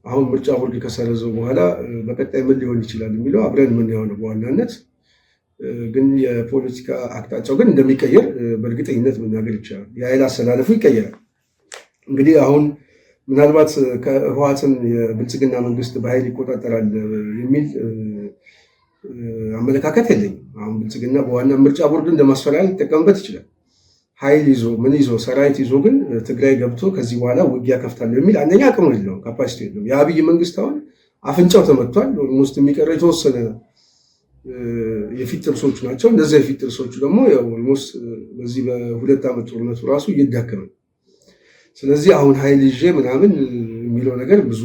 አሁን ምርጫ ቦርድ ከሰረዘው በኋላ በቀጣይ ምን ሊሆን ይችላል የሚለው አብረን የምናየው ነው። በዋናነት ግን የፖለቲካ አቅጣጫው ግን እንደሚቀየር በእርግጠኝነት መናገር ይቻላል። የኃይል አሰላለፉ ይቀየራል። እንግዲህ አሁን ምናልባት ከህወሓትን የብልጽግና መንግስት በኃይል ይቆጣጠራል የሚል አመለካከት የለኝም። አሁን ብልጽግና በዋና ምርጫ ቦርድ እንደማስፈራሪያ ሊጠቀምበት ይችላል። ኃይል ይዞ ምን ይዞ ሰራዊት ይዞ ግን ትግራይ ገብቶ ከዚህ በኋላ ውጊያ ከፍታለሁ የሚል አንደኛ አቅሙ የለውም፣ ካፓሲቲ የለውም። የአብይ መንግስት አሁን አፍንጫው ተመቷል። ኦልሞስት የሚቀረው የተወሰነ የፊት ጥርሶቹ ናቸው። እነዚያ የፊት ጥርሶቹ ደግሞ ኦልሞስት በዚህ በ2 ዓመት ጦርነቱ ራሱ እየዳከመ። ስለዚህ አሁን ኃይል ይዤ ምናምን የሚለው ነገር ብዙ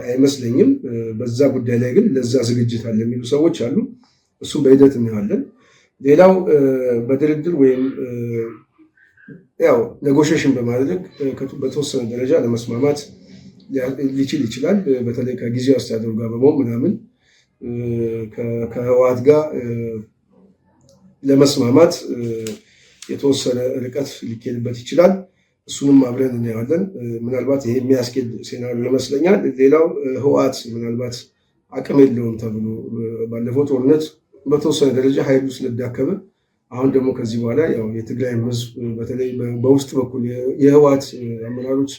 አይመስለኝም። በዛ ጉዳይ ላይ ግን ለዛ ዝግጅት አለ የሚሉ ሰዎች አሉ። እሱም በሂደት እናያለን። ሌላው በድርድር ወይም ኔጎሽዬሽን በማድረግ በተወሰነ ደረጃ ለመስማማት ሊችል ይችላል። በተለይ ከጊዜው አስተዳደሩ ጋር በመሆን ምናምን ከህወሓት ጋር ለመስማማት የተወሰነ ርቀት ሊኬድበት ይችላል። እሱንም አብረን እናያለን። ምናልባት ይሄ የሚያስኬድ ሴናሪዮ ይመስለኛል። ሌላው ህወሓት ምናልባት አቅም የለውም ተብሎ ባለፈው ጦርነት በተወሰነ ደረጃ ኃይሉ ስለዳከመ አሁን ደግሞ ከዚህ በኋላ የትግራይ ህዝብ በተለይ በውስጥ በኩል የህወሓት አመራሮች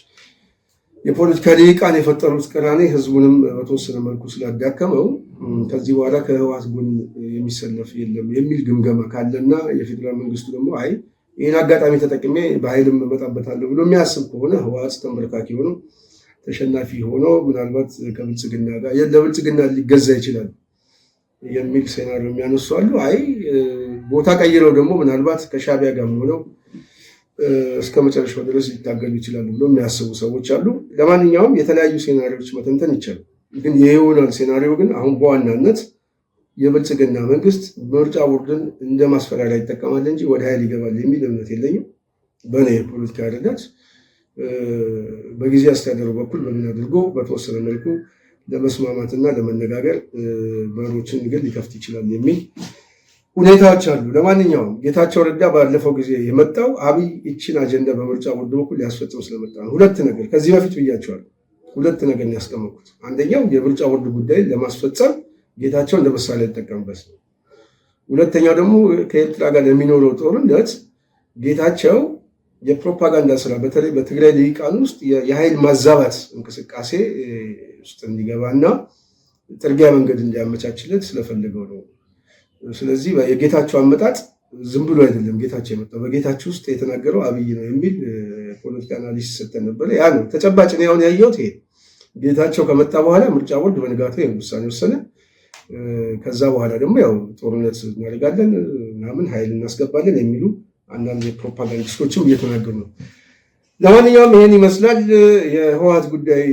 የፖለቲካ ልሂቃን የፈጠሩት ቅራኔ ህዝቡንም በተወሰነ መልኩ ስላዳከመው ከዚህ በኋላ ከህወሓት ጎን የሚሰለፍ የለም የሚል ግምገማ ካለና የፌዴራል መንግስቱ ደግሞ ይህን አጋጣሚ ተጠቅሜ በኃይልም እመጣበታለሁ ብሎ የሚያስብ ከሆነ ህወሓት ተንበርካኪ ሆኖ ተሸናፊ ሆኖ ምናልባት ከብልጽግና ጋር ለብልጽግና ሊገዛ ይችላል የሚል ሴናሪዮ የሚያነሱ አሉ። ቦታ ቀይረው ደግሞ ምናልባት ከሻዕቢያ ጋር ሆነው እስከ መጨረሻው ድረስ ሊታገሉ ይችላሉ ብሎ የሚያስቡ ሰዎች አሉ። ለማንኛውም የተለያዩ ሴናሪዎች መተንተን ይቻላል። ግን የይሆናል ሴናሪዮ ግን አሁን በዋናነት የብልጽግና መንግስት ምርጫ ቦርድን እንደ ማስፈራሪያ ይጠቀማል እንጂ ወደ ኃይል ይገባል የሚል እምነት የለኝም። በእኔ የፖለቲካ ረዳት በጊዜ አስተዳደሩ በኩል በምን አድርጎ በተወሰነ መልኩ ለመስማማትና ለመነጋገር በሮችን ግን ሊከፍት ይችላል የሚል ሁኔታዎች አሉ። ለማንኛውም ጌታቸው ረዳ ባለፈው ጊዜ የመጣው አብይ ይችን አጀንዳ በምርጫ ቦርድ በኩል ሊያስፈጽም ስለመጣ ነው። ሁለት ነገር ከዚህ በፊት ብያቸዋለሁ። ሁለት ነገር ያስቀመጥኩት፣ አንደኛው የምርጫ ቦርድ ጉዳይ ለማስፈጸም ጌታቸው እንደ ምሳሌ ይጠቀምበት ነው። ሁለተኛው ደግሞ ከኤርትራ ጋር ለሚኖረው ጦርነት ጌታቸው የፕሮፓጋንዳ ስራ በተለይ በትግራይ ልሂቃን ውስጥ የኃይል ማዛባት እንቅስቃሴ ውስጥ እንዲገባና ጥርጊያ መንገድ እንዲያመቻችለት ስለፈለገው ነው። ስለዚህ የጌታቸው አመጣጥ ዝም ብሎ አይደለም ጌታቸው የመጣው በጌታቸው ውስጥ የተናገረው አብይ ነው የሚል ፖለቲካ አናሊሲስ ሰጠን ነበር። ያ ነው ተጨባጭ ነው። አሁን ያየሁት ይሄ ጌታቸው ከመጣ በኋላ ምርጫ ቦርድ በንጋታው ውሳኔ ወሰነ። ከዛ በኋላ ደግሞ ያው ጦርነት እናደርጋለን ምናምን ኃይል እናስገባለን የሚሉ አንዳንድ የፕሮፓጋንዲስቶችም እየተናገሩ ነው። ለማንኛውም ይሄን ይመስላል። የህወሓት ጉዳይ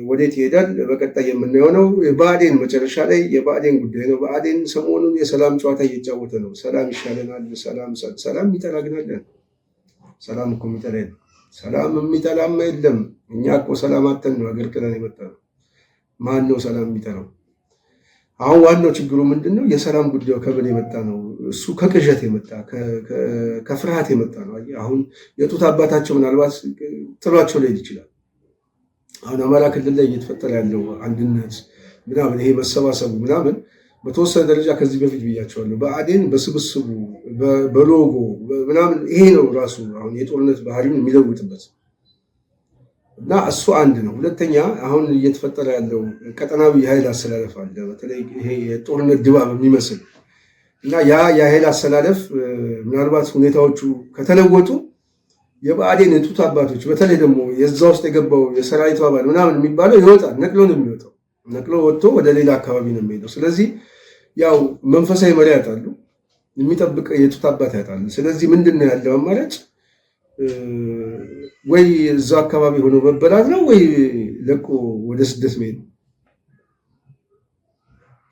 ወዴት ይሄዳል በቀጣይ የምናየው ነው። ብአዴን መጨረሻ ላይ የብአዴን ጉዳይ ነው። ብአዴን ሰሞኑን የሰላም ጨዋታ እየጫወተ ነው። ሰላም ይሻለናል፣ ሰላም ይጠላግናለን። ሰላም እኮ የሚጠላ የለም። ሰላም የሚጠላም የለም። እኛ እኮ ሰላም አተን ነው ሀገር ጥለን የመጣ ነው። ማን ነው ሰላም የሚጠላው? አሁን ዋናው ችግሩ ምንድን ነው? የሰላም ጉዳዩ ከምን የመጣ ነው? እሱ ከቅዠት የመጣ ከፍርሃት የመጣ ነው። አሁን የጡት አባታቸው ምናልባት ጥሏቸው ሊሄድ ይችላል። አሁን አማራ ክልል ላይ እየተፈጠረ ያለው አንድነት ምናምን ይሄ መሰባሰቡ ምናምን በተወሰነ ደረጃ ከዚህ በፊት ብያቸዋለሁ። ብአዴን በስብስቡ በሎጎ ምናምን ይሄ ነው ራሱ አሁን የጦርነት ባህሪውን የሚለውጥበት እና እሱ አንድ ነው። ሁለተኛ አሁን እየተፈጠረ ያለው ቀጠናዊ የኃይል አሰላለፍ አለ። በተለይ ይሄ የጦርነት ድባብ የሚመስል እና ያ የኃይል አሰላለፍ ምናልባት ሁኔታዎቹ ከተለወጡ የብአዴን የጡት አባቶች በተለይ ደግሞ የዛ ውስጥ የገባው የሰራዊቱ አባል ምናምን የሚባለው ይወጣል። ነቅሎ ነው የሚወጣው። ነቅሎ ወጥቶ ወደ ሌላ አካባቢ ነው የሚሄደው። ስለዚህ ያው መንፈሳዊ መሪ ያጣሉ፣ የሚጠብቅ የጡት አባት ያጣሉ። ስለዚህ ምንድን ነው ያለው አማራጭ? ወይ እዛ አካባቢ ሆኖ መበላት ነው ወይ ለቆ ወደ ስደት መሄድ ነው።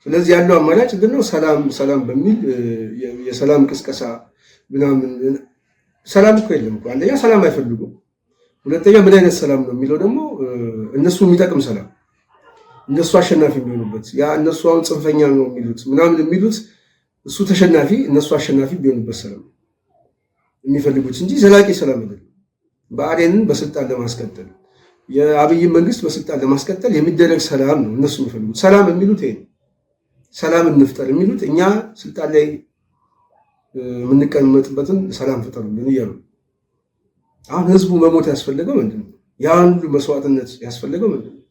ስለዚህ ያለው አማራጭ ግን ነው ሰላም በሚል የሰላም ቅስቀሳ ምናምን። ሰላም እኮ የለም እኮ። አንደኛ ሰላም አይፈልጉም። ሁለተኛ ምን አይነት ሰላም ነው የሚለው ደግሞ እነሱ የሚጠቅም ሰላም፣ እነሱ አሸናፊ የሚሆኑበት ያ እነሱ አሁን ጽንፈኛ ነው የሚሉት ምናምን የሚሉት እሱ ተሸናፊ እነሱ አሸናፊ ቢሆኑበት ሰላም የሚፈልጉት እንጂ ዘላቂ ሰላም አይደለም። ብአዴንን በስልጣን ለማስቀጠል የአብይን መንግስት በስልጣን ለማስቀጠል የሚደረግ ሰላም ነው እነሱ የሚፈልጉት። ሰላም የሚሉት ይሄ ሰላም እንፍጠር የሚሉት እኛ ስልጣን ላይ የምንቀመጥበትን ሰላም ፍጠሩልን እያሉ። አሁን ህዝቡ መሞት ያስፈለገው ምንድን ነው? ያ ሁሉ መስዋዕትነት ያስፈለገው ምንድን ነው?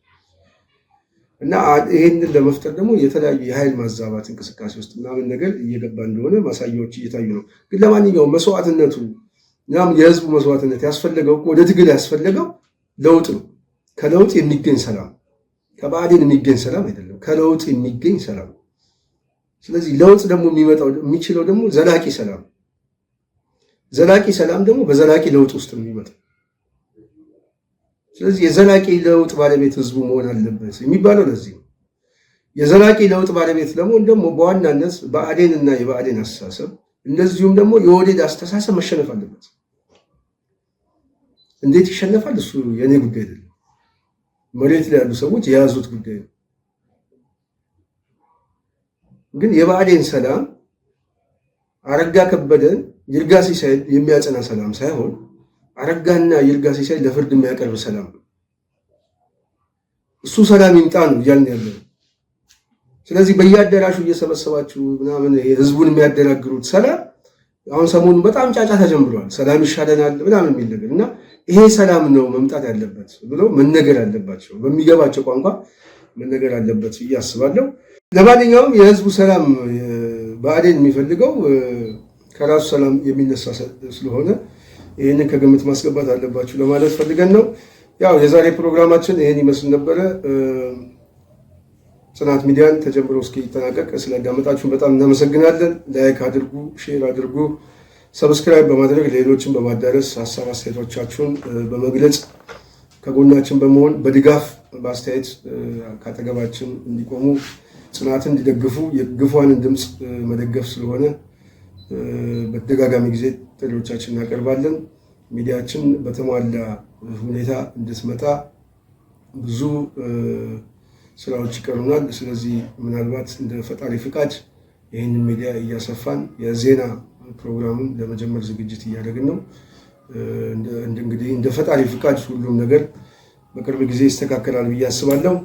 እና ይሄንን ለመፍጠር ደግሞ የተለያዩ የኃይል ማዛባት እንቅስቃሴ ውስጥ ምናምን ነገር እየገባ እንደሆነ ማሳያዎች እየታዩ ነው። ግን ለማንኛውም መስዋዕትነቱ የህዝቡ መስዋዕትነት ያስፈለገው ወደ ትግል ያስፈለገው ለውጥ ነው። ከለውጥ የሚገኝ ሰላም፣ ከብአዴን የሚገኝ ሰላም አይደለም፣ ከለውጥ የሚገኝ ሰላም። ስለዚህ ለውጥ ደግሞ የሚችለው ደግሞ ዘላቂ ሰላም፣ ዘላቂ ሰላም ደግሞ በዘላቂ ለውጥ ውስጥ ነው የሚመጣው። ስለዚህ የዘላቂ ለውጥ ባለቤት ህዝቡ መሆን አለበት የሚባለው ለዚህ ነው። የዘላቂ ለውጥ ባለቤት ለመሆን ደግሞ በዋናነት ብአዴንና የብአዴን አስተሳሰብ እንደዚሁም ደግሞ የኦህዴድ አስተሳሰብ መሸነፍ አለበት። እንዴት ይሸነፋል? እሱ የኔ ጉዳይ አይደለም። መሬት ላይ ያሉ ሰዎች የያዙት ጉዳይ ነው። ግን የብአዴን ሰላም አረጋ ከበደን ይርጋ ሲሳይ የሚያጸና ሰላም ሳይሆን አረጋና ይርጋ ሲሳይ ለፍርድ የሚያቀርብ ሰላም ነው። እሱ ሰላም ይምጣ ነው እያልን ያለው። ስለዚህ በየአዳራሹ እየሰበሰባችሁ ምናምን ህዝቡን የሚያደናግሩት ሰላም አሁን ሰሞኑን በጣም ጫጫታ ጀምሯል። ሰላም ይሻለናል ምናምን የሚል ነገር እና ይሄ ሰላም ነው መምጣት ያለበት ብለው መነገር አለባቸው። በሚገባቸው ቋንቋ መነገር አለበት ብዬ አስባለሁ። ለማንኛውም የህዝቡ ሰላም ብአዴን የሚፈልገው ከራሱ ሰላም የሚነሳ ስለሆነ ይህንን ከግምት ማስገባት አለባችሁ ለማለት ፈልገን ነው። ያው የዛሬ ፕሮግራማችን ይህን ይመስል ነበረ። ጽናት ሚዲያን ተጀምሮ እስኪጠናቀቅ ስላዳመጣችሁን በጣም እናመሰግናለን። ላይክ አድርጉ፣ ሼር አድርጉ፣ ሰብስክራይብ በማድረግ ሌሎችን በማዳረስ ሀሳብ አስተያየቶቻችሁን በመግለጽ ከጎናችን በመሆን በድጋፍ በአስተያየት ካጠገባችን እንዲቆሙ ጽናትን እንዲደግፉ የግፏንን ድምፅ መደገፍ ስለሆነ በተደጋጋሚ ጊዜ ጥሪዎቻችን እናቀርባለን። ሚዲያችን በተሟላ ሁኔታ እንድትመጣ ብዙ ስራዎች ይቀሩናል። ስለዚህ ምናልባት እንደ ፈጣሪ ፍቃድ ይህንን ሚዲያ እያሰፋን የዜና ፕሮግራሙን ለመጀመር ዝግጅት እያደረግን ነው። እንግዲህ እንደ ፈጣሪ ፍቃድ ሁሉም ነገር በቅርብ ጊዜ ይስተካከላል ብዬ አስባለሁ።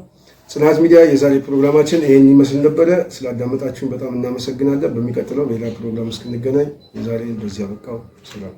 ጽናት ሚዲያ የዛሬ ፕሮግራማችን ይህን ይመስል ነበረ። ስላዳመጣችሁን በጣም እናመሰግናለን። በሚቀጥለው ሌላ ፕሮግራም እስክንገናኝ የዛሬን በዚህ አበቃው። ሰላም።